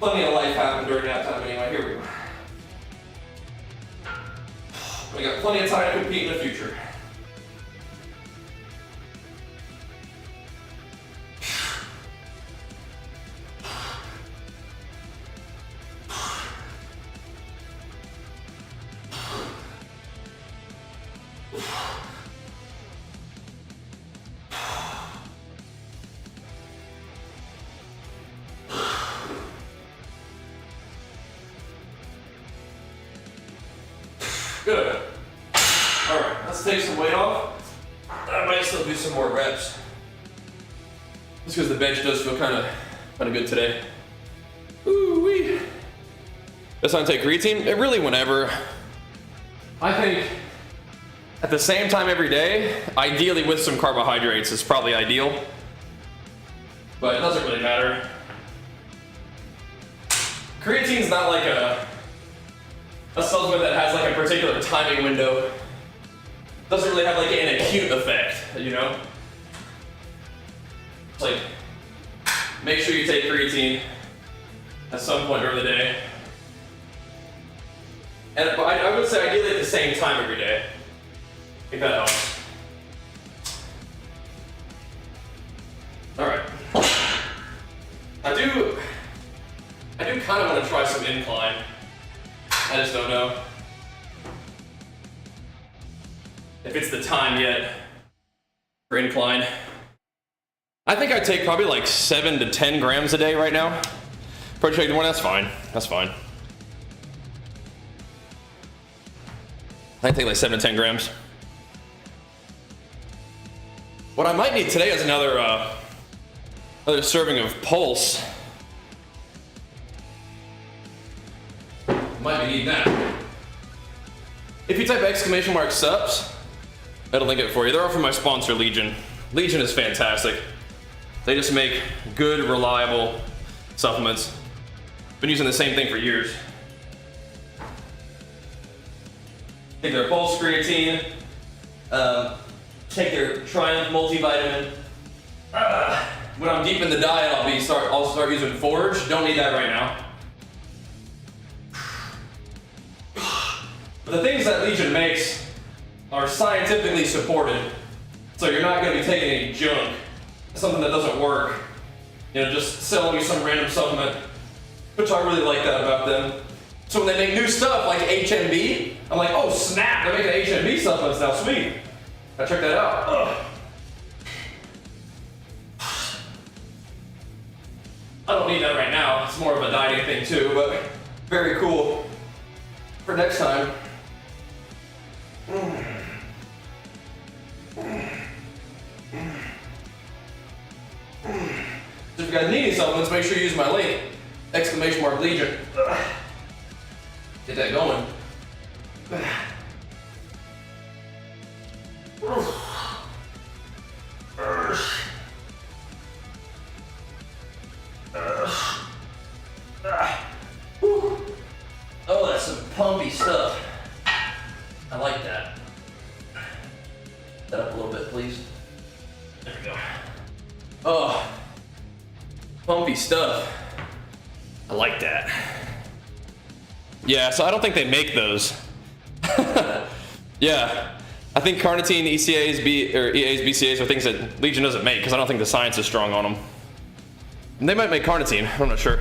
S1: Plenty of life happened during that time anyway. Here we go. We got plenty of time to compete in the future. Good. All right, let's take some weight off. I might still do some more reps. Just because the bench does feel kind of good today. Ooh-wee. That's not take creatine. It really whenever. I think at the same time every day, ideally with some carbohydrates is probably ideal. But it doesn't really matter. Creatine's not like a supplement that has like a particular timing window. Doesn't really have like an acute effect, you know? It's like, make sure you take creatine at some point during the day. And I would say ideally at the same time every day, if that helps. All right. I do kind of want to try some incline. I just don't know if it's the time yet for incline. I think I take probably like 7 to 10 grams a day right now. Protein one, that's fine. That's fine. I take like 7 to 10 grams. What I might need today is another serving of Pulse. Might be needing that. If you type !subs, it'll link it for you. They're all from my sponsor, Legion. Legion is fantastic. They just make good, reliable supplements. Been using the same thing for years. Take their Pulse creatine. Take their Triumph multivitamin. When I'm deep in the diet, I'll start using Forge. Don't need that right now. But the things that Legion makes are scientifically supported, so you're not going to be taking any junk, something that doesn't work. You know, just selling you some random supplement which I really like that about them. So when they make new stuff like HMB, I'm like, oh snap, they're making HMB supplements now, sweet. I check that out. Ugh. I don't need that right now. It's more of a dieting thing too, but very cool for next time. So if you guys need any supplements, make sure you use my link, !Legion. Get that going. Oh, that's some pumpy stuff. I like that. That up a little bit, please. There we go. Oh, pumpy stuff. I like that. Yeah, so I don't think they make those. Yeah, I think carnitine, ECAs, EAs, BCAs are things that Legion doesn't make because I don't think the science is strong on them. And they might make carnitine, I'm not sure.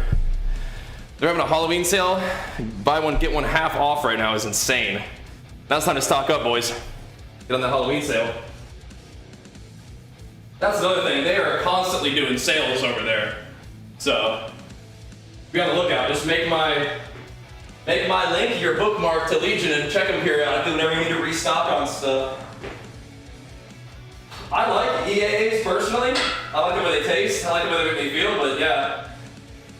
S1: They're having a Halloween sale. Buy one, get one half off right now is insane. Now it's time to stock up, boys. Get on the Halloween sale. That's another thing, they are constantly doing sales over there. So, be on the lookout. Just make my link your bookmark to Legion and check them periodically whenever you need to restock on stuff. I like EAs personally. I like the way they taste. I like the way they make me feel, but yeah,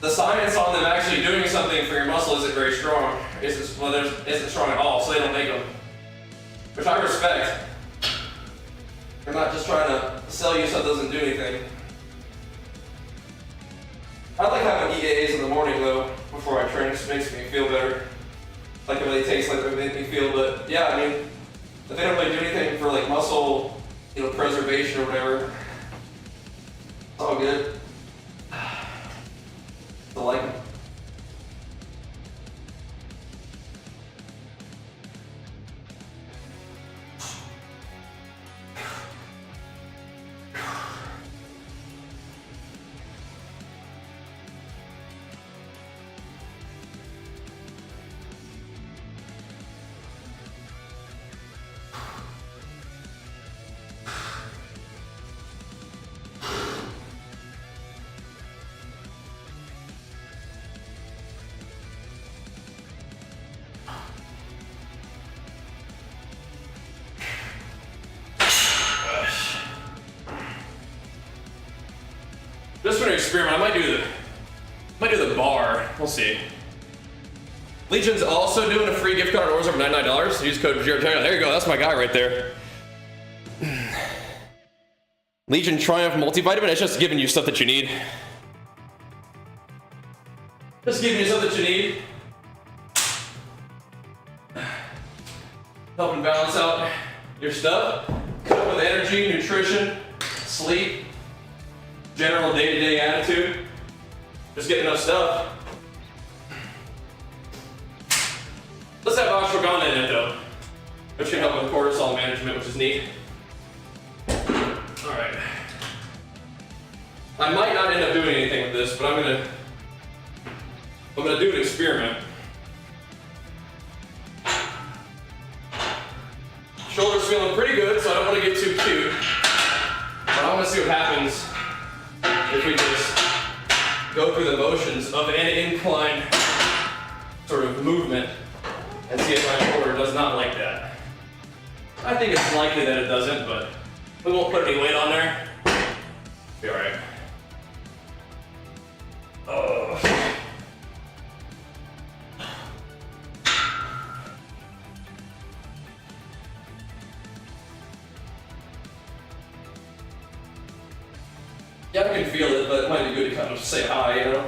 S1: the science on them actually doing something for your muscle isn't very strong. Isn't strong at all, so they don't make them. Which I respect. They're not just trying to sell you stuff that doesn't do anything. I like having EAs in the morning though, before I train. It just makes me feel better. Like the way they taste, like they make me feel, but yeah, I mean, if they don't really do anything for like muscle, preservation or whatever, it's all good. I like them. Just for an experiment, I might do the bar. We'll see. Legion's also doing a free gift card orders over $99. Use code Bajheera. There you go. That's my guy right there. Legion Triumph multivitamin. It's just giving you stuff that you need. Just giving you stuff that you need. Helping balance out your stuff. Come up with energy, nutrition, sleep. General day-to-day attitude. Just getting enough stuff. Let's have ashwagandha in it though, which can help with cortisol management, which is neat. Alright. I might not end up doing anything with this, but I'm gonna do an experiment. Shoulder's feeling pretty good, so I don't want to get too cute. But I want to see what happens if we just go through the motions of an incline sort of movement and see if my shoulder does not like that. I think it's likely that it doesn't, but we won't put any weight on there. Be alright. Oh. Yeah, I can feel it, but it might be good to kind of say hi, you know?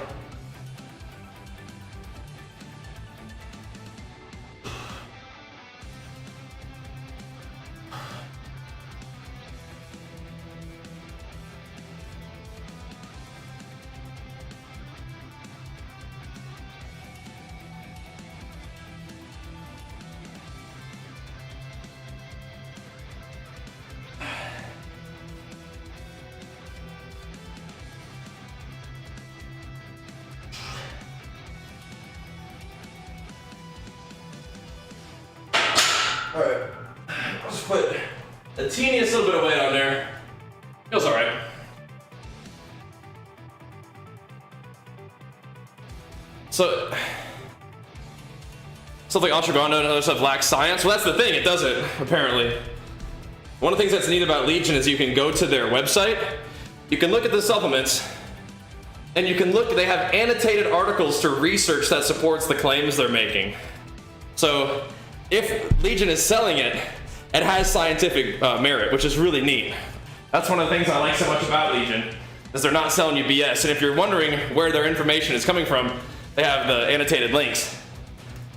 S1: the teeniest little bit of weight on there. Feels all right. So, stuff like ashwagandha and other stuff lacks science. Well, that's the thing, it doesn't, apparently. One of the things that's neat about Legion is you can go to their website, you can look at the supplements, and you can look, they have annotated articles to research that supports the claims they're making. So, if Legion is selling it, it has scientific merit, which is really neat. That's one of the things I like so much about Legion, is they're not selling you BS. And if you're wondering where their information is coming from, they have the annotated links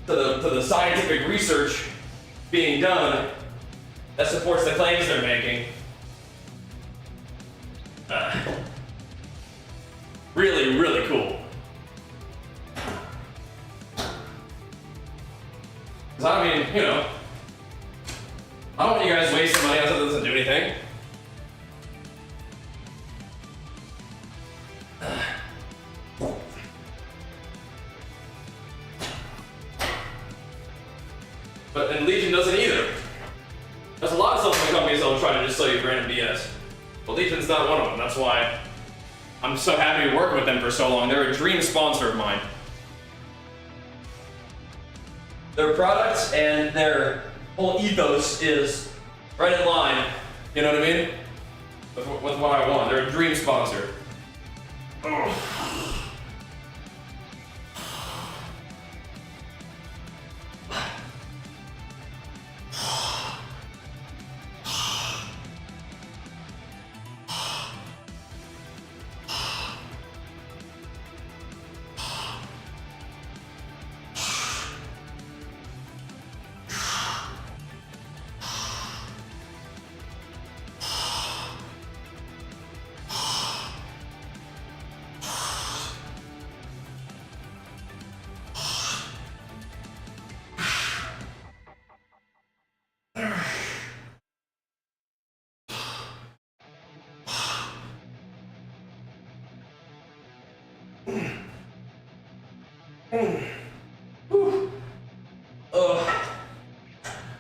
S1: to the scientific research being done that supports the claims they're making. Really, really cool. Because I mean, you know, I don't want you guys wasting money on something that doesn't do anything. And Legion doesn't either. There's a lot of supplement companies that will try to just sell you random BS. But Legion's not one of them. That's why I'm so happy to work with them for so long. They're a dream sponsor of mine. Their products and their whole ethos is right in line, you know what I mean? With what I want. They're a dream sponsor. Ugh.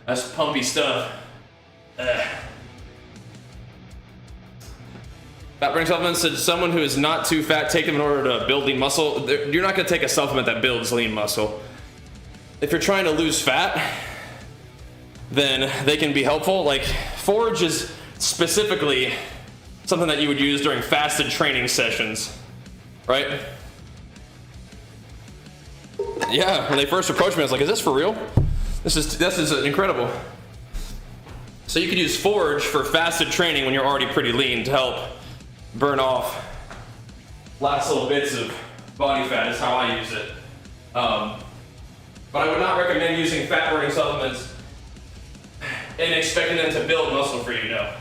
S1: That's pumpy stuff. Fat burning supplements, said someone who is not too fat, take them in order to build lean muscle. You're not going to take a supplement that builds lean muscle. If you're trying to lose fat, then they can be helpful. Like Forage is specifically something that you would use during fasted training sessions, right? Yeah, when they first approached me, I was like, is this for real? This is incredible. So you could use Forage for fasted training when you're already pretty lean to help burn off last little bits of body fat is how I use it. But I would not recommend using fat burning supplements and expecting them to build muscle for you, no.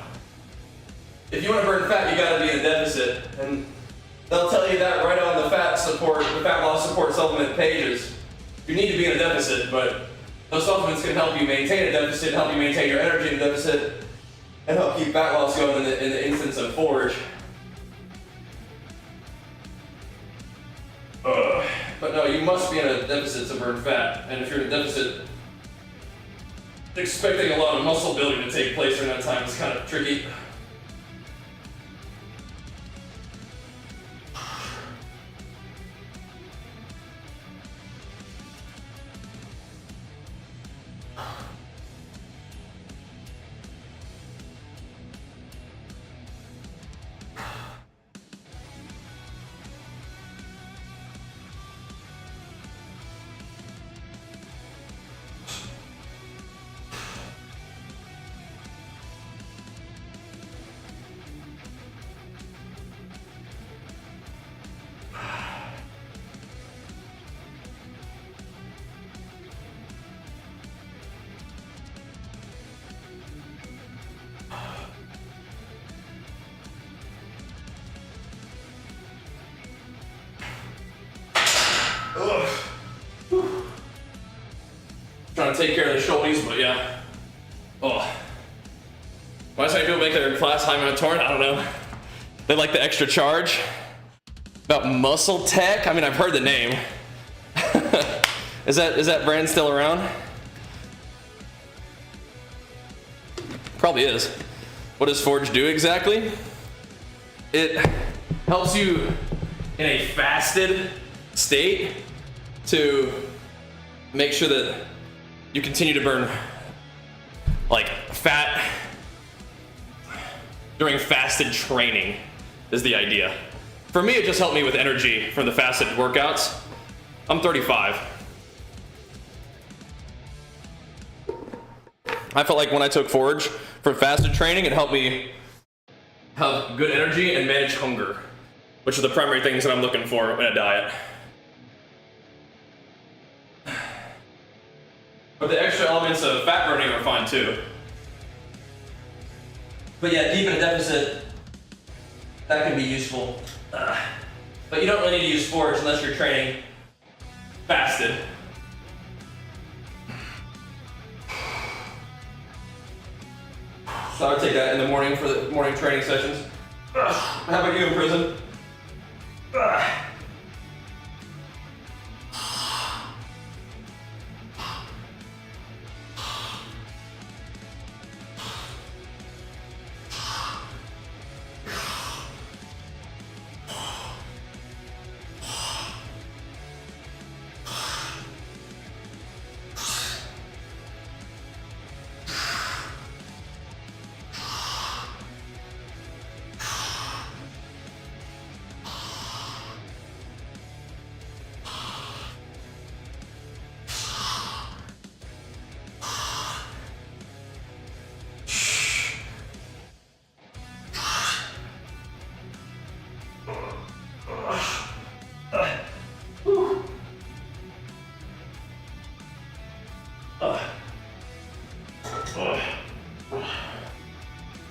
S1: If you want to burn fat, you gotta be in a deficit. And they'll tell you that right on the fat loss support supplement pages. You need to be in a deficit, but those supplements can help you maintain a deficit, help you maintain your energy in a deficit, and help keep fat loss going in the instance of Forage. But no, you must be in a deficit to burn fat. And if you're in a deficit, expecting a lot of muscle building to take place during that time is kind of tricky. Trying to take care of the shoulders, but yeah. Oh. Why do some people make their class high amount torn? I don't know. They like the extra charge. About Muscle Tech? I mean, I've heard the name. Is that brand still around? Probably is. What does Forge do exactly? It helps you in a fasted state to make sure that you continue to burn like fat during fasted training is the idea. For me, it just helped me with energy from the fasted workouts. I'm 35. I felt like when I took Forge for fasted training, it helped me have good energy and manage hunger, which are the primary things that I'm looking for in a diet. But the extra elements of fat burning are fine too. But yeah, deep in a deficit, that can be useful. But you don't really need to use Forge unless you're training fasted. So I would take that in the morning for the morning training sessions. How about you in prison?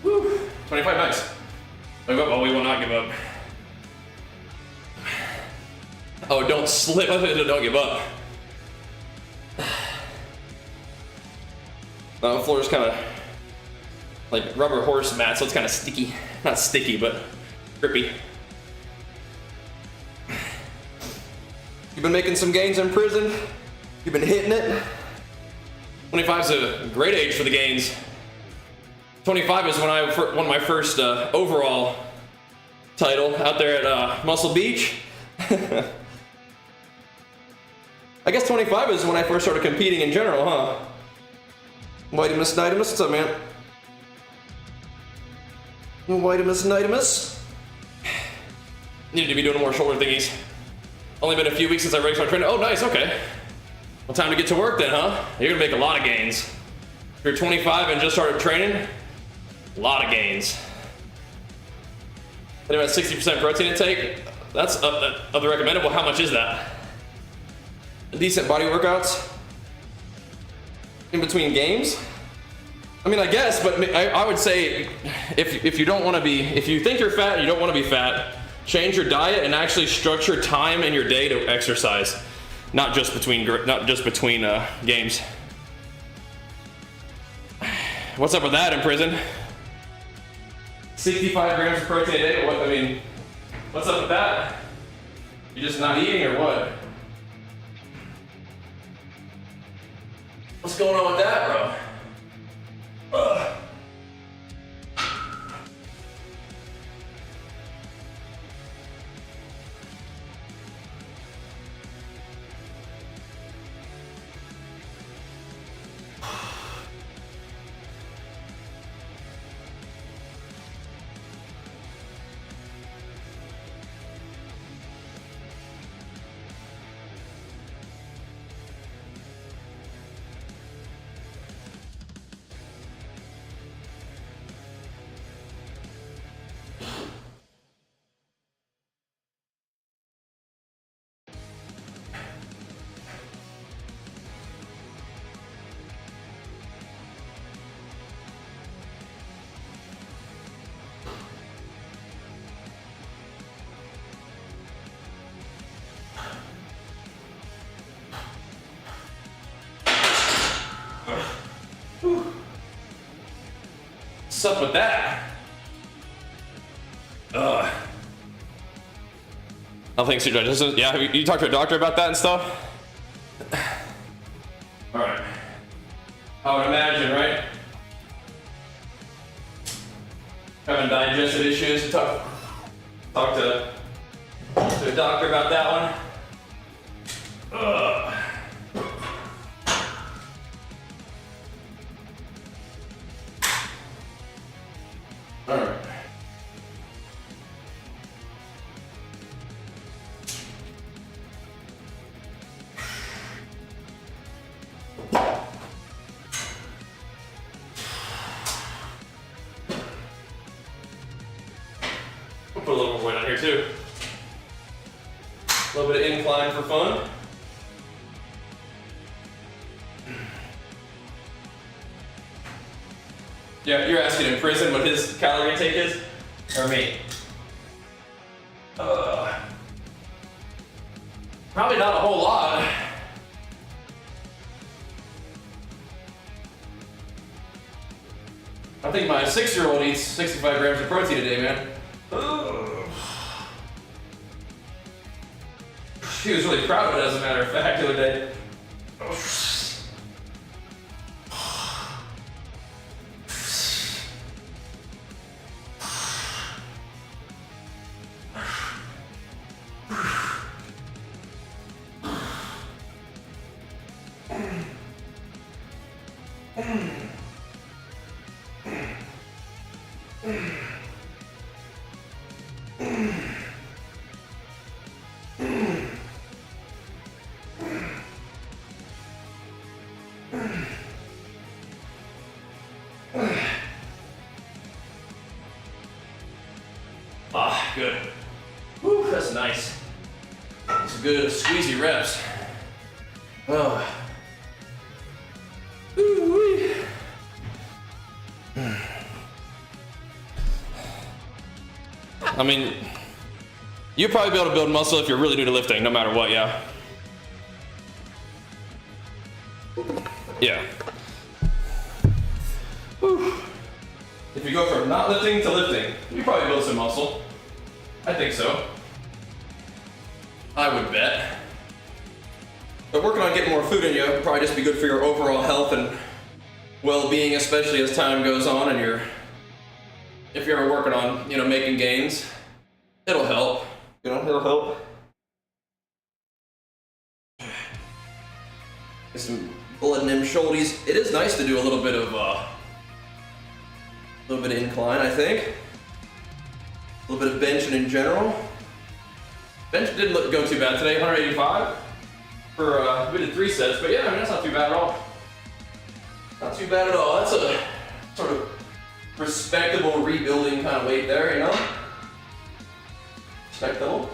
S1: Woo. 25 nights. Give up. Oh, we will not give up. Oh, don't slip. Don't give up. The floor is kind of like rubber horse mat, so it's kind of sticky. Not sticky, but grippy. You've been making some gains in prison. You've been hitting it. 25 is a great age for the gains. 25 is when I won my first overall title out there at Muscle Beach. I guess 25 is when I first started competing in general, huh? Whitemus Nightimus, what's up, man? Whitemus Nightimus. Needed to be doing more shoulder thingies. Only been a few weeks since I really started training. Oh, nice, okay. Well, time to get to work then, huh? You're gonna make a lot of gains. If you're 25 and just started training, a lot of gains. And about 60% protein intake, that's of the recommended. Well, how much is that? Decent body workouts in between games? I mean, I guess, but I would say if you don't want to be, if you think you're fat and you don't want to be fat, change your diet and actually structure time in your day to exercise, not just between games. What's up with that in prison? 65 grams of protein a day. What? I mean, what's up with that? You just not eating or what? What's going on with that, bro? Ugh. What's up with that? I don't think so. Yeah, have you talked to a doctor about that and stuff? All right. I would imagine, right? having digestive issues. Talk to a doctor about that one. Ugh. All right. We'll put a little more weight on here too. A little bit of incline for fun. Yeah, you're asking in prison what his calorie intake is? Or me? Probably not a whole lot. I think my 6-year-old eats 65 grams of protein a day, man. She was really proud of it, as a matter of fact, the other day. Ah, good. Whew, that's nice. Some good squeezy reps. Oh. Ooh-wee. I mean, you'll probably be able to build muscle if you're really new to lifting, no matter what, yeah. Yeah. Whew. If you go from not lifting to lifting, you probably build some muscle. I think so. I would bet. But working on getting more food in you would probably just be good for your overall health and well-being, especially as time goes on and if you're ever working on, making gains, it'll help. It'll help. Get some blood in them shoulders. It is nice to do a little bit of incline, I think. A little bit of benching in general. Bench didn't go too bad today, 185 for we did 3 sets, but yeah, I mean that's not too bad at all. Not too bad at all. That's a sort of respectable rebuilding kind of weight there, Respectable.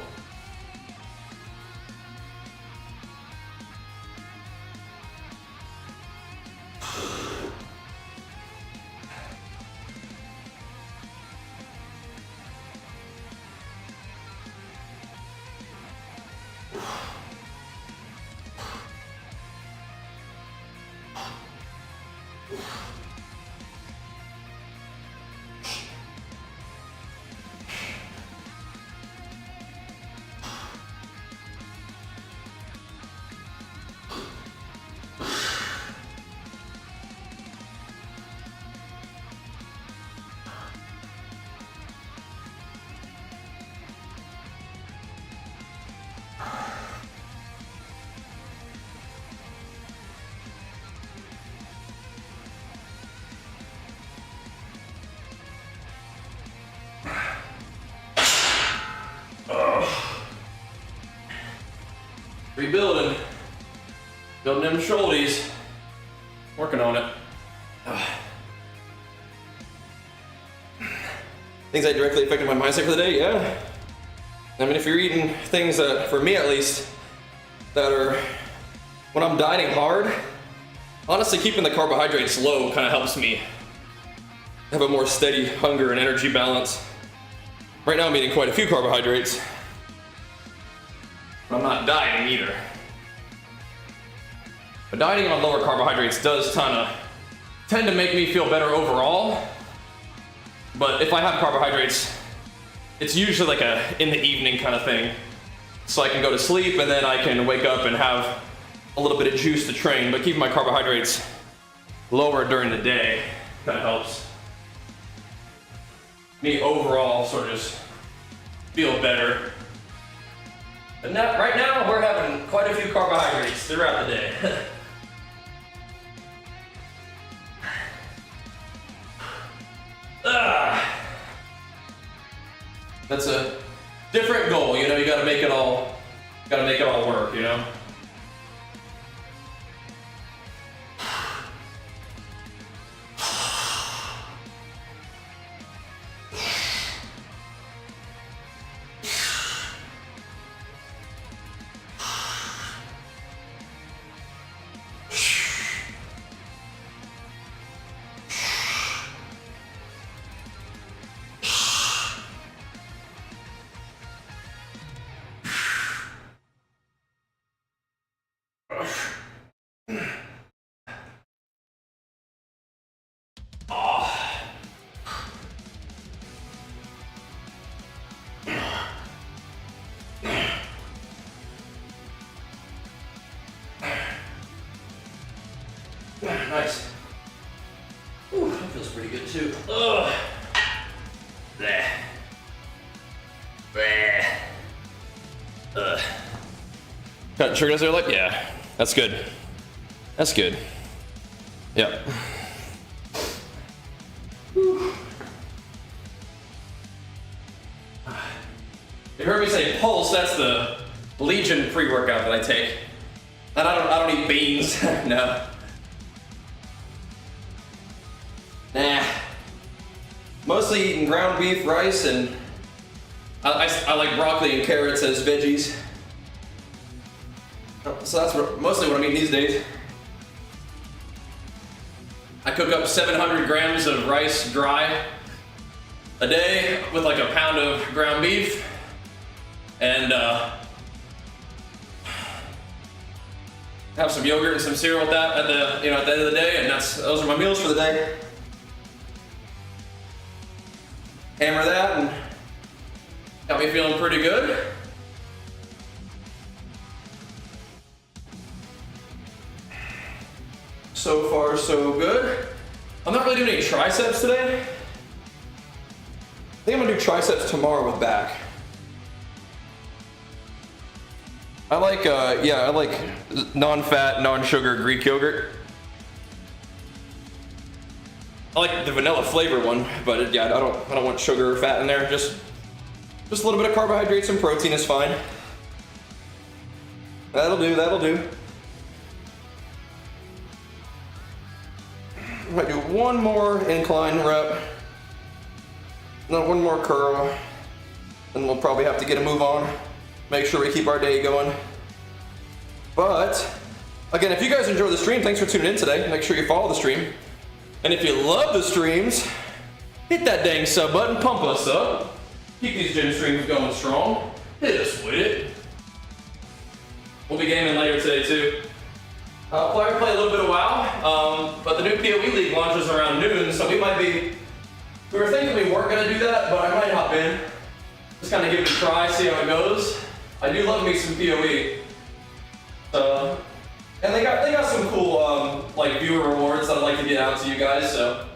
S1: Rebuilding. Building them shoulders. Working on it. Things that directly affected my mindset for the day, yeah. I mean, if you're eating things that, for me at least, that are, when I'm dieting hard, honestly keeping the carbohydrates low kind of helps me have a more steady hunger and energy balance. Right now I'm eating quite a few carbohydrates, but I'm not dieting either. But dieting on lower carbohydrates does tend to make me feel better overall. But if I have carbohydrates, it's usually like a in the evening kind of thing. So I can go to sleep and then I can wake up and have a little bit of juice to train, but keeping my carbohydrates lower during the day kind of helps. me overall sort of just feel better. But now, right now, we're having quite a few carbohydrates throughout the day. That's a different goal, you know. You gotta make it all work, you know. Nice. Ooh, that feels pretty good too. Ugh. Bleh. Bleh. Ugh. Got sugar there, like, yeah, that's good. That's good. Yep. Whew. You heard me say Pulse. That's the Legion pre-workout that I take. And I don't eat beans. No. Nah. Mostly eating ground beef, rice, and I like broccoli and carrots as veggies. So that's mostly what I'm eating these days. I cook up 700 grams of rice dry a day with like a pound of ground beef, and have some yogurt and some cereal with that at the end of the day, and those are my meals for the day. Hammer that, and got me feeling pretty good. So far, so good. I'm not really doing any triceps today. I think I'm gonna do triceps tomorrow with back. I like non-fat, non-sugar Greek yogurt. I like the vanilla flavor one, but yeah, I don't want sugar or fat in there. Just a little bit of carbohydrates and protein is fine. That'll do. Might do one more incline rep, then one more curl, and we'll probably have to get a move on. Make sure we keep our day going. But again, if you guys enjoy the stream, thanks for tuning in today. Make sure you follow the stream. And if you love the streams, hit that dang sub button, pump us up. Keep these gym streams going strong. Hit us with it. We'll be gaming later today too. Play a little bit of WoW, but the new PoE League launches around noon, so we were thinking we weren't gonna do that, but I might hop in. Just kind of give it a try, see how it goes. I do love me some PoE. And they got some cool like viewer rewards that I'd like to get out to you guys, so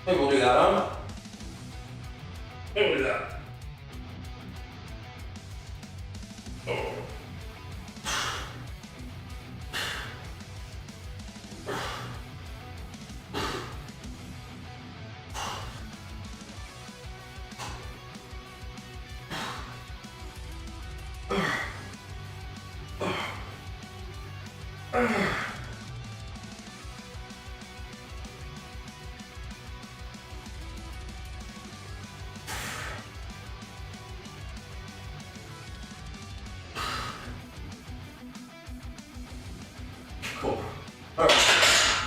S1: maybe we'll do that, huh? Maybe we'll do that. Oh. Cool. Alright.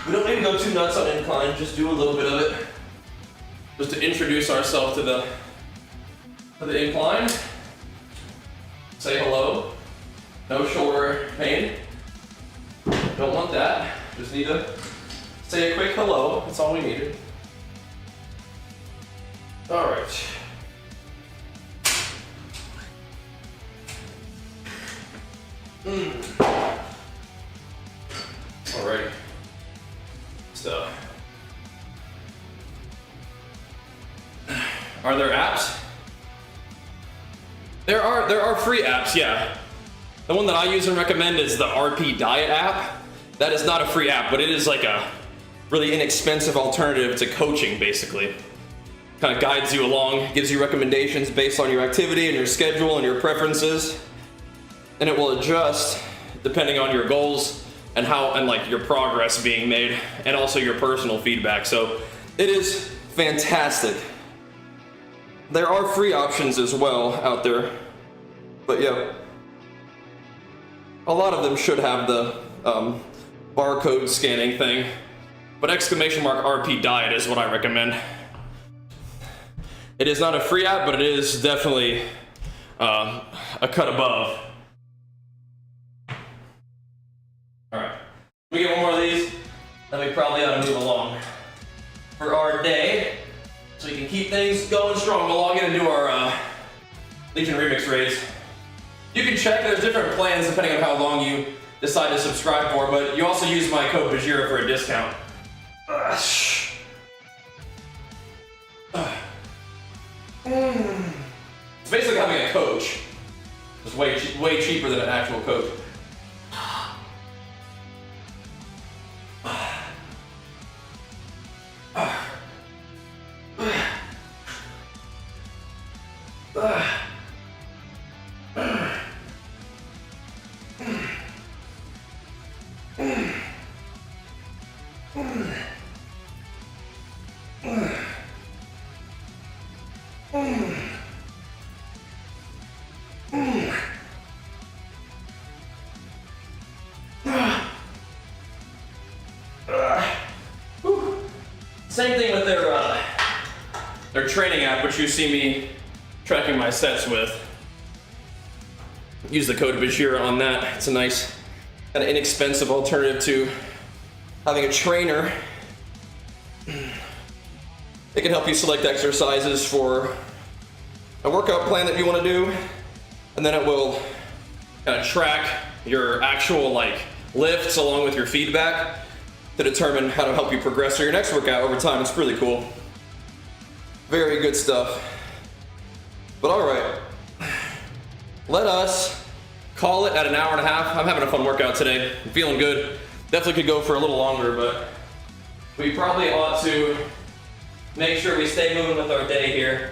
S1: We don't need to go too nuts on incline, just do a little bit of it. Just to introduce ourselves to the incline. Say hello. No shoulder pain. Don't want that. Just need to say a quick hello. That's all we needed. Alright. Alright. So Are there apps? There are free apps, yeah. The one that I use and recommend is the RP Diet app. That is not a free app, but it is like a really inexpensive alternative to coaching, basically. Kind of guides you along, gives you recommendations based on your activity and your schedule and your preferences. And it will adjust depending on your goals and like your progress being made, and also your personal feedback. So it is fantastic. There are free options as well out there, but yeah, a lot of them should have the barcode scanning thing, but !RP Diet is what I recommend. It is not a free app, but it is definitely a cut above. Alright, we get one more of these, then we probably ought to move along for our day, so we can keep things going strong. We'll log in and do our Legion Remix raids. You can check, there's different plans depending on how long you decide to subscribe for, but you also use my code Bajheera for a discount. It's basically having a coach. It's way cheaper than an actual coach. Same thing with their training app, which you see me tracking my sets with. Use the code Bajheera on that. It's a nice, kind of inexpensive alternative to having a trainer. It can help you select exercises for a workout plan that you want to do, and then it will kind of track your actual lifts along with your feedback to determine how to help you progress through your next workout over time. It's really cool. Very good stuff. But all right, let us call it at an hour and a half. I'm having a fun workout today. I'm feeling good. Definitely could go for a little longer, but we probably ought to make sure we stay moving with our day here.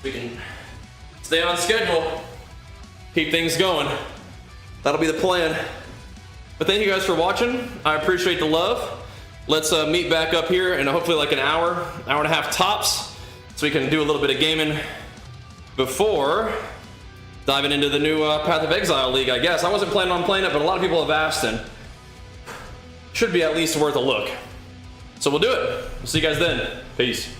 S1: We can stay on schedule, keep things going. That'll be the plan. But thank you guys for watching. I appreciate the love. Let's meet back up here in hopefully like an hour and a half tops, so we can do a little bit of gaming before diving into the new Path of Exile League, I guess. I wasn't planning on playing it, but a lot of people have asked, and should be at least worth a look. So we'll do it. We'll see you guys then. Peace.